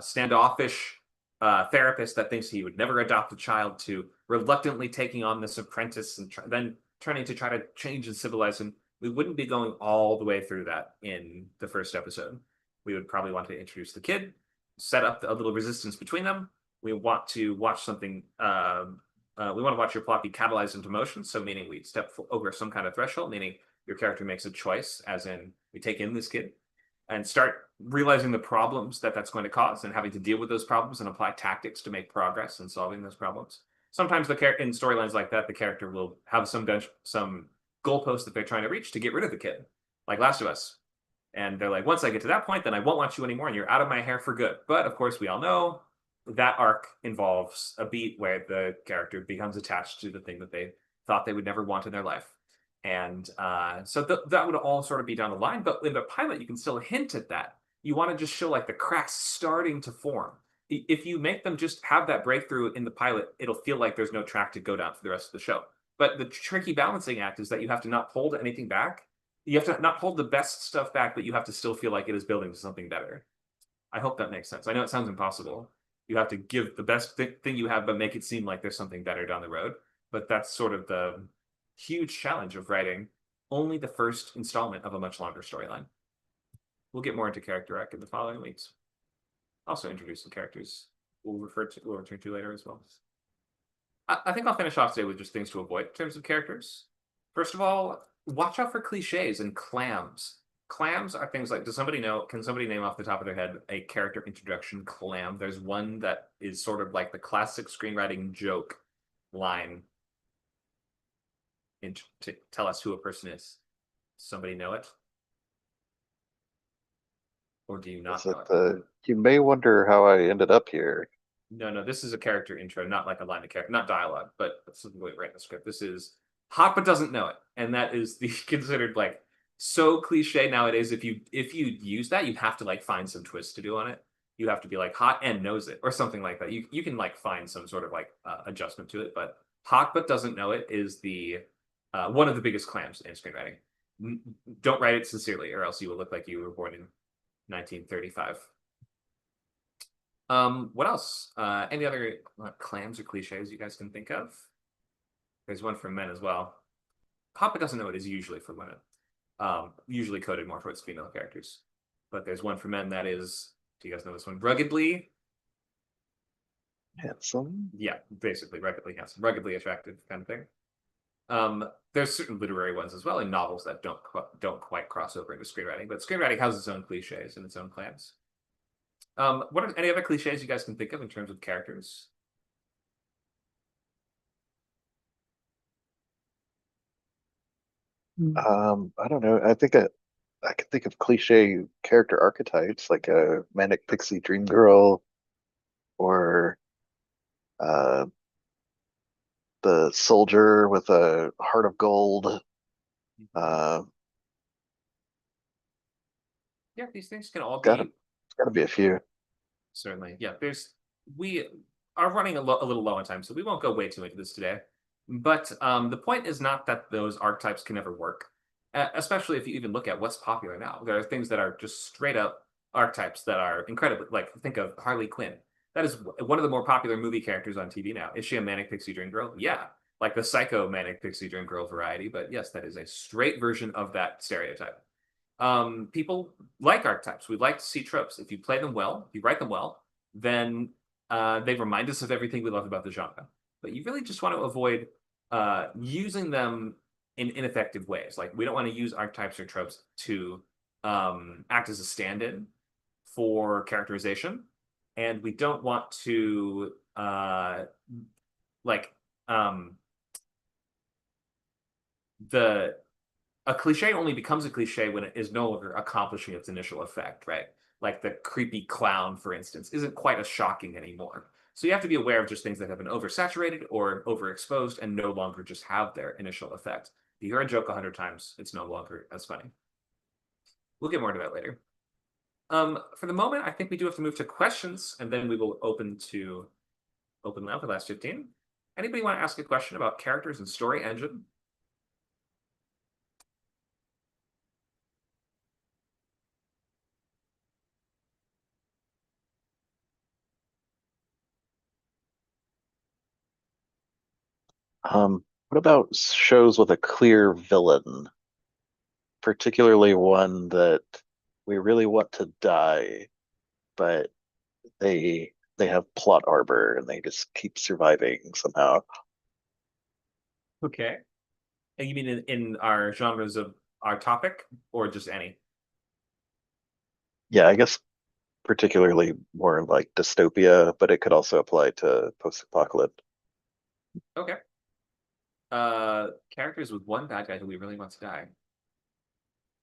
standoffish therapist that thinks he would never adopt a child to reluctantly taking on this apprentice and then turning to try to change and civilize him. We wouldn't be going all the way through that in the first episode. We would probably want to introduce the kid, set up a little resistance between them. We want to watch something. We want to watch your plot be catalyzed into motion. So, meaning we step over some kind of threshold, meaning your character makes a choice, as in we take in this kid and start realizing the problems that that's going to cause and having to deal with those problems and apply tactics to make progress in solving those problems. Sometimes the character in storylines like that, the character will have some goalpost that they're trying to reach to get rid of the kid, like Last of Us. And they're like, once I get to that point, then I won't watch you anymore, and you're out of my hair for good. But of course, we all know that arc involves a beat where the character becomes attached to the thing that they thought they would never want in their life. And so that would all sort of be down the line. But in the pilot, you can still hint at that. You want to just show like the cracks starting to form. If you make them just have that breakthrough in the pilot, it'll feel like there's no track to go down for the rest of the show. But the tricky balancing act is that you have to not hold anything back. You have to not hold the best stuff back, but you have to still feel like it is building to something better. I hope that makes sense. I know it sounds impossible. You have to give the best thing you have, but make it seem like there's something better down the road. But that's sort of the huge challenge of writing only the first installment of a much longer storyline. We'll get more into character arc in the following weeks. Also introduce some characters we'll return to later as well. I think I'll finish off today with just things to avoid in terms of characters. First of all, watch out for cliches and clams. Clams are things like, can somebody name off the top of their head a character introduction clam? There's one that is sort of like the classic screenwriting joke line to tell us who a person is. Somebody know it? Or do you not know it? You may wonder how I ended up here. No, this is a character intro, not like a line of character, not dialogue, but that's something we write in the script. This is hot but doesn't know it, and that is the considered like so cliche nowadays. If you use that, you have to like find some twist to do on it. You have to be like hot and knows it or something like that. You can like find some sort of like adjustment to it, but hot but doesn't know it is the one of the biggest clams in screenwriting. Don't write it sincerely, or else you will look like you were born in 1935. What else? Any other clams or cliches you guys can think of? There's one for men as well. Papa doesn't know it is usually for women. Usually coded more towards female characters. But there's one for men that is, do you guys know this one? Ruggedly handsome? Yeah, basically ruggedly handsome, ruggedly attractive kind of thing. There's certain literary ones as well in novels that don't quite cross over into screenwriting, but screenwriting has its own cliches and its own clams. What are any other cliches you guys can think of in terms of characters? I don't know. I think I could think of cliche character archetypes like a manic pixie dream girl, or the soldier with a heart of gold. Yeah, these things can all Gotta be a few. Certainly. Yeah, we are running a little low on time, so we won't go way too into this today. But the point is not that those archetypes can never work, especially if you even look at what's popular now. There are things that are just straight up archetypes that are incredibly, like think of Harley Quinn. That is one of the more popular movie characters on TV now. Is she a manic pixie dream girl? Yeah, like the psycho manic pixie dream girl variety. But yes, that is a straight version of that stereotype. People like archetypes. We like to see tropes. If you play them well, if you write them well, then they remind us of everything we love about the genre. But you really just want to avoid using them in ineffective ways. Like we don't want to use archetypes or tropes to act as a stand-in for characterization, and we don't want to a cliche only becomes a cliche when it is no longer accomplishing its initial effect, right? Like the creepy clown, for instance, isn't quite as shocking anymore. So you have to be aware of just things that have been oversaturated or overexposed and no longer just have their initial effect. If you hear a joke 100 times, it's no longer as funny. We'll get more to that later. For the moment, I think we do have to move to questions, and then we will open now for the last 15. Anybody want to ask a question about characters and story engine? What about shows with a clear villain, particularly one that we really want to die, but they have plot arbor and they just keep surviving somehow? Okay. And you mean in our genres of our topic, or just any? Yeah, I guess particularly more like dystopia, but it could also apply to post-apocalyptic. Okay. Characters with one bad guy who we really want to die.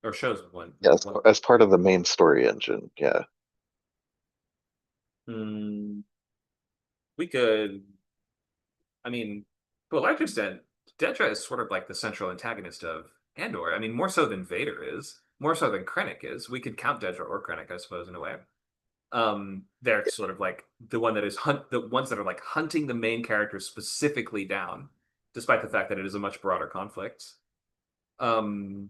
Or shows with one. Yeah, as part of the main story engine, yeah. We could, I mean, to a large extent, Dedra is sort of like the central antagonist of Andor. I mean, more so than Vader is, more so than Krennic is. We could count Dedra or Krennic, I suppose, in a way. They're sort of like the one that is the ones that are like hunting the main character specifically down, despite the fact that it is a much broader conflict. Um,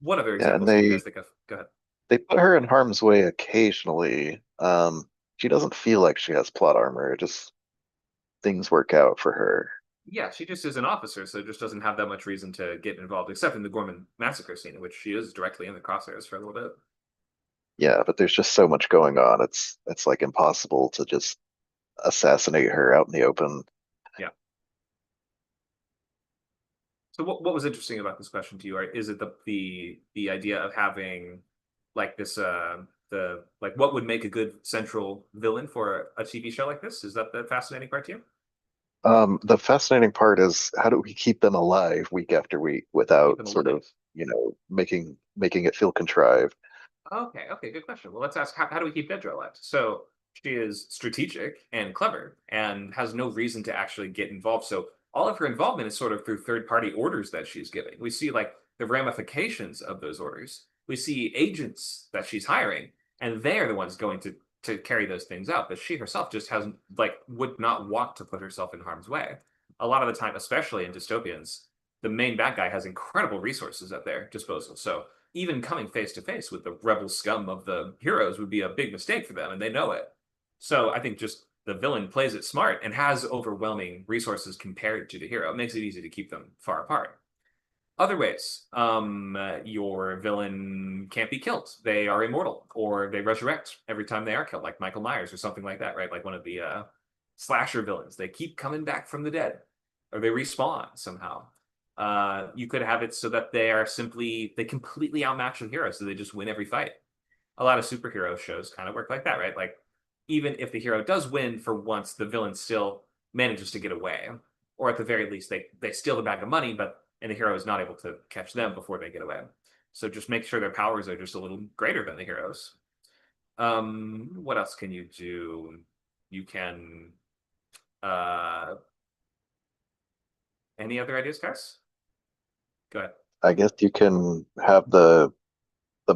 what other Yeah, and examples can you guys think of? Go ahead. they put her in harm's way occasionally. She doesn't feel like she has plot armor. It just things work out for her. Yeah, she just is an officer, so just doesn't have that much reason to get involved, except in the Gorman massacre scene, in which she is directly in the crosshairs for a little bit. Yeah, but there's just so much going on. It's like impossible to just assassinate her out in the open. Yeah. So what was interesting about this question to you? Right? Is it the idea of having like this the like what would make a good central villain for a TV show like this? Is that the fascinating part to you? The fascinating part is how do we keep them alive week after week Keep without them sort living. of, making it feel contrived. Okay, good question. Well, let's ask how do we keep Dedra alive? So she is strategic and clever and has no reason to actually get involved. So all of her involvement is sort of through third-party orders that she's giving. We see like the ramifications of those orders. We see agents that she's hiring, and they are the ones going to carry those things out. But she herself just hasn't like would not want to put herself in harm's way. A lot of the time, especially in dystopians, the main bad guy has incredible resources at their disposal. So even coming face to face with the rebel scum of the heroes would be a big mistake for them, and they know it. So I think just the villain plays it smart and has overwhelming resources compared to the hero. It makes it easy to keep them far apart. Other ways, your villain can't be killed. They are immortal, or they resurrect every time they are killed, like Michael Myers or something like that, right? Like one of the slasher villains. They keep coming back from the dead, or they respawn somehow. You could have it so that they completely outmatch the hero, so they just win every fight. A lot of superhero shows kind of work like that, right? Like even if the hero does win for once, the villain still manages to get away, or at the very least, they steal the bag of money, and the hero is not able to catch them before they get away. So just make sure their powers are just a little greater than the heroes. What else can you do? You can any other ideas, guys? Go ahead. I guess you can have the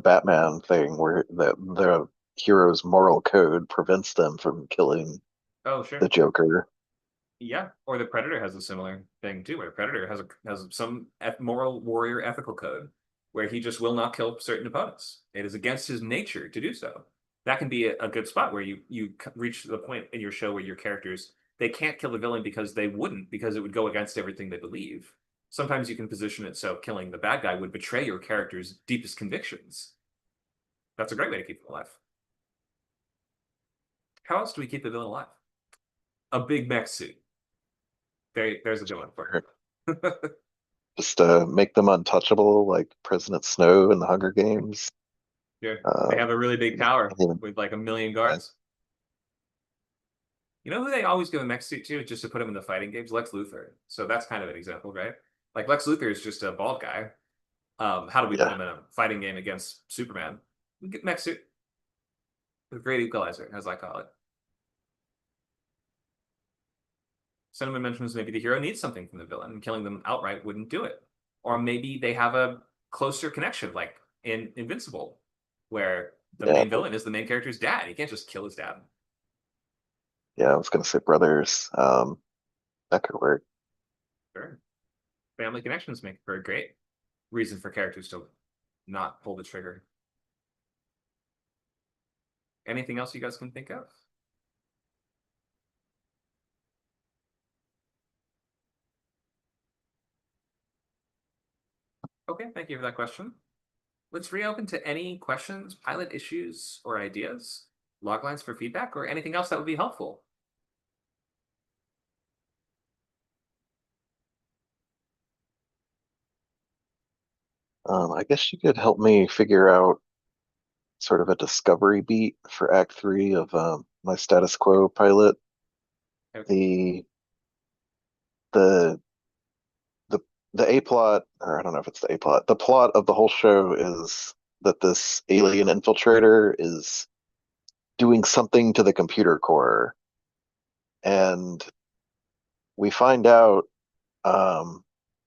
Batman thing where the hero's moral code prevents them from killing Oh, the sure. Joker. Yeah, or the Predator has a similar thing too, where Predator has some moral warrior ethical code where he just will not kill certain opponents. It is against his nature to do so. That can be a good spot where you reach the point in your show where your characters they can't kill the villain because they wouldn't because it would go against everything they believe. Sometimes you can position it so killing the bad guy would betray your character's deepest convictions. That's a great way to keep them alive. How else do we keep the villain alive? A big mech suit. There's a good one for her. Just make them untouchable, like President Snow in the Hunger Games. Sure. They Uh, have a really big tower even- with like a million guards. You know who they always give a mech suit to just to put him in the fighting games? Lex Luthor. So that's kind of an example, right? Like Lex Luthor is just a bald guy. How do we put yeah, him in a fighting game against Superman? We get mech suit. The great equalizer, as I call it. Cinnamon mentions maybe the hero needs something from the villain, and killing them outright wouldn't do it. Or maybe they have a closer connection, like in Invincible, where the yeah, main villain is the main character's dad. He can't just kill his dad. yeah. I was gonna say brothers. That could work. Sure. Family connections make for a great reason for characters to not pull the trigger. Anything else you guys can think of? Okay, thank you for that question. Let's reopen to any questions, pilot issues, or ideas, log lines for feedback, or anything else that would be helpful. I guess you could help me figure out sort of a discovery beat for Act 3 of my status quo pilot. Okay. The the the A plot, or I don't know if it's the A plot. The plot of the whole show is that this alien infiltrator is doing something to the computer core, and we find out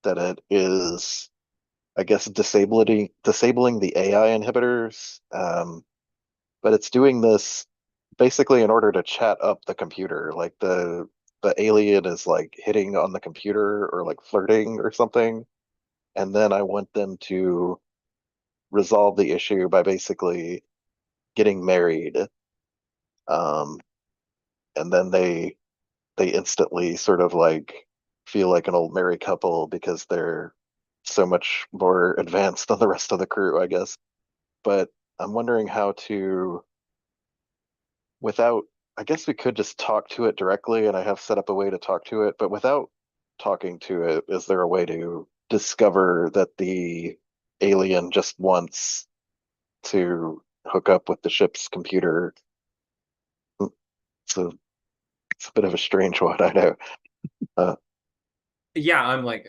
that it is, I guess, disabling the AI inhibitors. But it's doing this basically in order to chat up the computer. Like the alien is like hitting on the computer or like flirting or something. And then I want them to resolve the issue by basically getting married. Um, and then they instantly sort of like feel like an old married couple because they're so much more advanced than the rest of the crew, I guess. But I'm wondering how to, without, I guess we could just talk to it directly, and I have set up a way to talk to it, but without talking to it, is there a way to discover that the alien just wants to hook up with the ship's computer? So it's a bit of a strange one, I know. Uh, Yeah, I'm like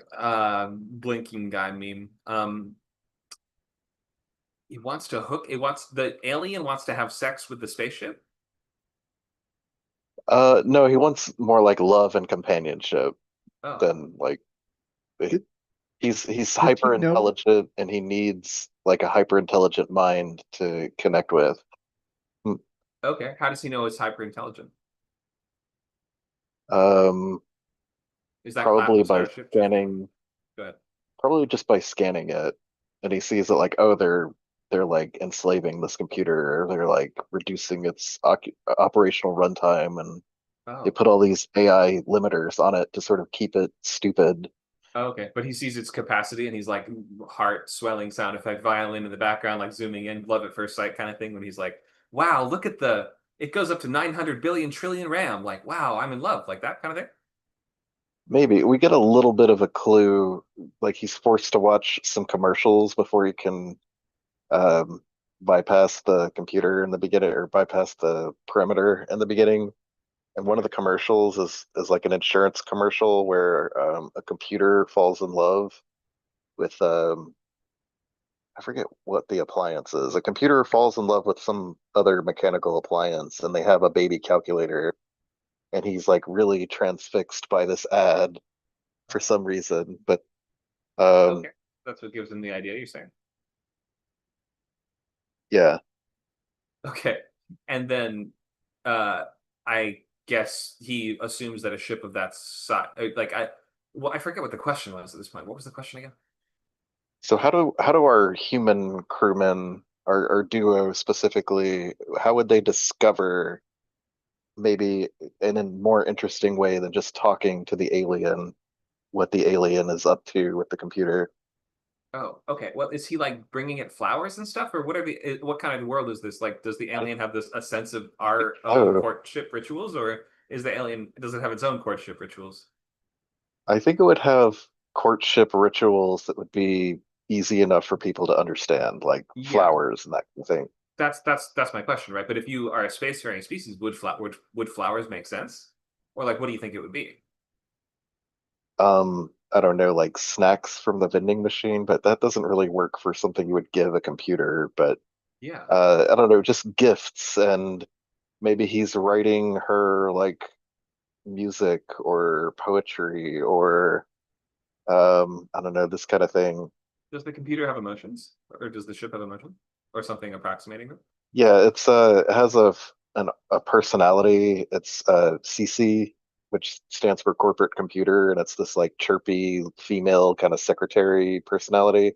blinking guy meme. He wants to hook. The alien wants to have sex with the spaceship. no, he wants more like love and companionship Oh, than like he's Does he hyper know? intelligent and he needs like a hyper intelligent mind to connect with. Hmm. okay. How does he know it's hyper intelligent? Um, Is that probably classical by Starship? scanning, Go ahead. probably just by scanning it, and he sees that like, oh, they're like enslaving this computer, or they're like reducing its operational runtime, and they Oh. put all these AI limiters on it to sort of keep it stupid. Oh, okay, but he sees its capacity and he's like heart swelling sound effect violin in the background, like zooming in, love at first sight kind of thing. When he's like, "Wow, look at it goes up to 900 billion trillion RAM." Like, wow, I'm in love, like that kind of thing. Maybe we get a little bit of a clue, like he's forced to watch some commercials before he can um, bypass the computer in the beginning or bypass the perimeter in the beginning. And one of Okay. the commercials is like an insurance commercial where a computer falls in love with I forget what the appliance is. A computer falls in love with some other mechanical appliance, and they have a baby calculator. And he's like really transfixed by this ad for some reason. But um, Okay, that's what gives him the idea. You're saying. yeah, Okay, and then uh, I guess he assumes that a ship of that size, well, I forget what the question was at this point. What was the question again? so how do our human crewmen, our duo specifically, how would they discover maybe in a more interesting way than just talking to the alien what the alien is up to with the computer? Oh, okay. Well, is he like bringing it flowers and stuff, or what kind of world is this? Like, does the I alien have a sense of our own oh, courtship rituals, or does it have its own courtship rituals? I think it would have courtship rituals that would be easy enough for people to understand, like Yeah, flowers and that kind of thing. that's my question, right? But if you are a spacefaring species, would flowers make sense, or like, what do you think it would be? I don't know, like snacks from the vending machine, but that doesn't really work for something you would give a computer. But Yeah. I don't know, just gifts, and maybe he's writing her like music or poetry or I don't know, this kind of thing. Does the computer have emotions, or does the ship have emotions, or something approximating them? Yeah, it has a personality. It's CC, which stands for corporate computer, and it's this like chirpy female kind of secretary personality.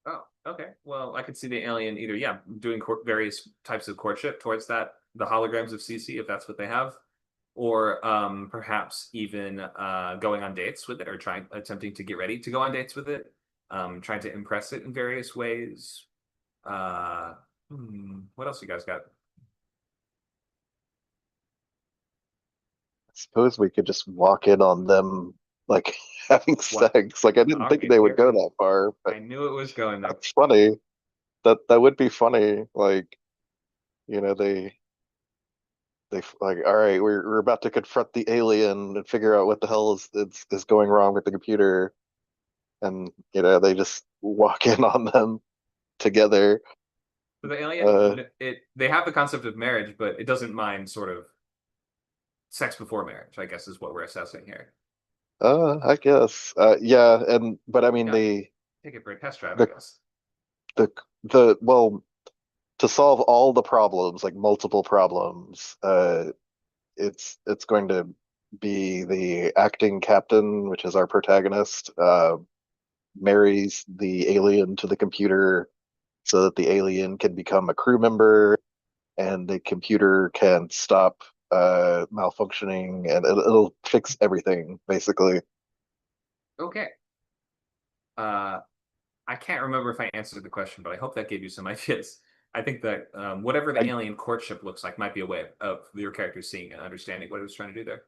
Oh, okay. Well, I could see the alien either, yeah, doing various types of courtship towards the holograms of CC, if that's what they have, or perhaps even going on dates with it, or attempting to get ready to go on dates with it, trying to impress it in various ways. Uh, what else you guys got? I suppose we could just walk in on them like having What? sex. Like I didn't All think right, they would here go we. that far, but I knew it was going there. that's funny. That would be funny. Like, they like, all right, we're about to confront the alien and figure out what the hell is going wrong with the computer, and they just walk in on them together. So the alien, Uh, they have the concept of marriage, but it doesn't mind sort of sex before marriage, I guess is what we're assessing here. I guess. Yeah, but I mean Yeah. Take it for a test drive, I the guess. well, to solve all the problems, like multiple problems, it's going to be the acting captain, which is our protagonist, marries the alien to the computer so that the alien can become a crew member and the computer can stop malfunctioning and it'll fix everything basically. Okay. Uh, I can't remember if I answered the question, but I hope that gave you some ideas. I think that whatever the I, alien courtship looks like might be a way of your character seeing and understanding what it was trying to do there.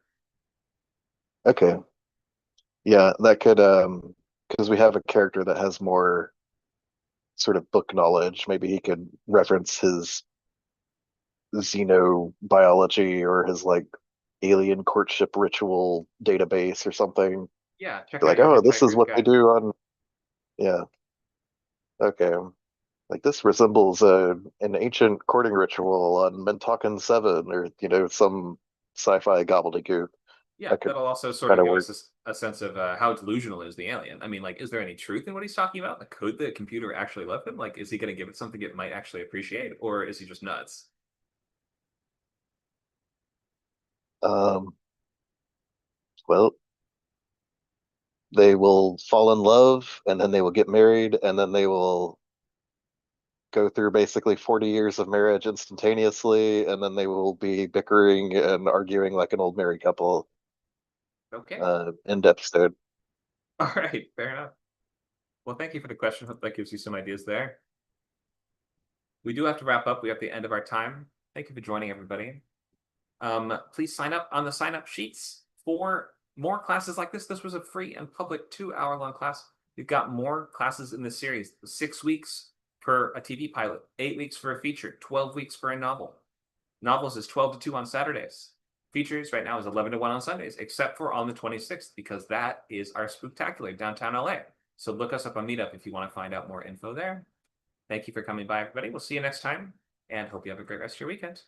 okay. Yeah, that could because we have a character that has more sort of book knowledge. Maybe he could reference his xenobiology or his like alien courtship ritual database or something. Yeah, check Be out like, your oh, this is Hitchhiker's what they Guide. do on, yeah, okay. Like this resembles an ancient courting ritual on Mentawkin 7 or, some sci-fi gobbledygook. Yeah, That could that'll also sort kind of of give work. us a sense of how delusional is the alien. I mean, like, is there any truth in what he's talking about? Like, could the computer actually love him? Like, is he going to give it something it might actually appreciate, or is he just nuts? Um, well, they will fall in love and then they will get married and then they will go through basically 40 years of marriage instantaneously and then they will be bickering and arguing like an old married couple Okay. end episode. All right. Fair enough. Well, thank you for the question. Hope that gives you some ideas there. We do have to wrap up. We have the end of our time. Thank you for joining, everybody. Please sign up on the sign up sheets for more classes like this. This was a free and public 2 hour long class. We've got more classes in this series 6 weeks for a TV pilot, 8 weeks for a feature, 12 weeks for a novel. Novels is 12 to 2 on Saturdays. Features right now is 11 to 1 on Sundays, except for on the 26th, because that is our Spooktacular downtown LA. So look us up on Meetup if you want to find out more info there. Thank you for coming by, everybody. We'll see you next time and hope you have a great rest of your weekend.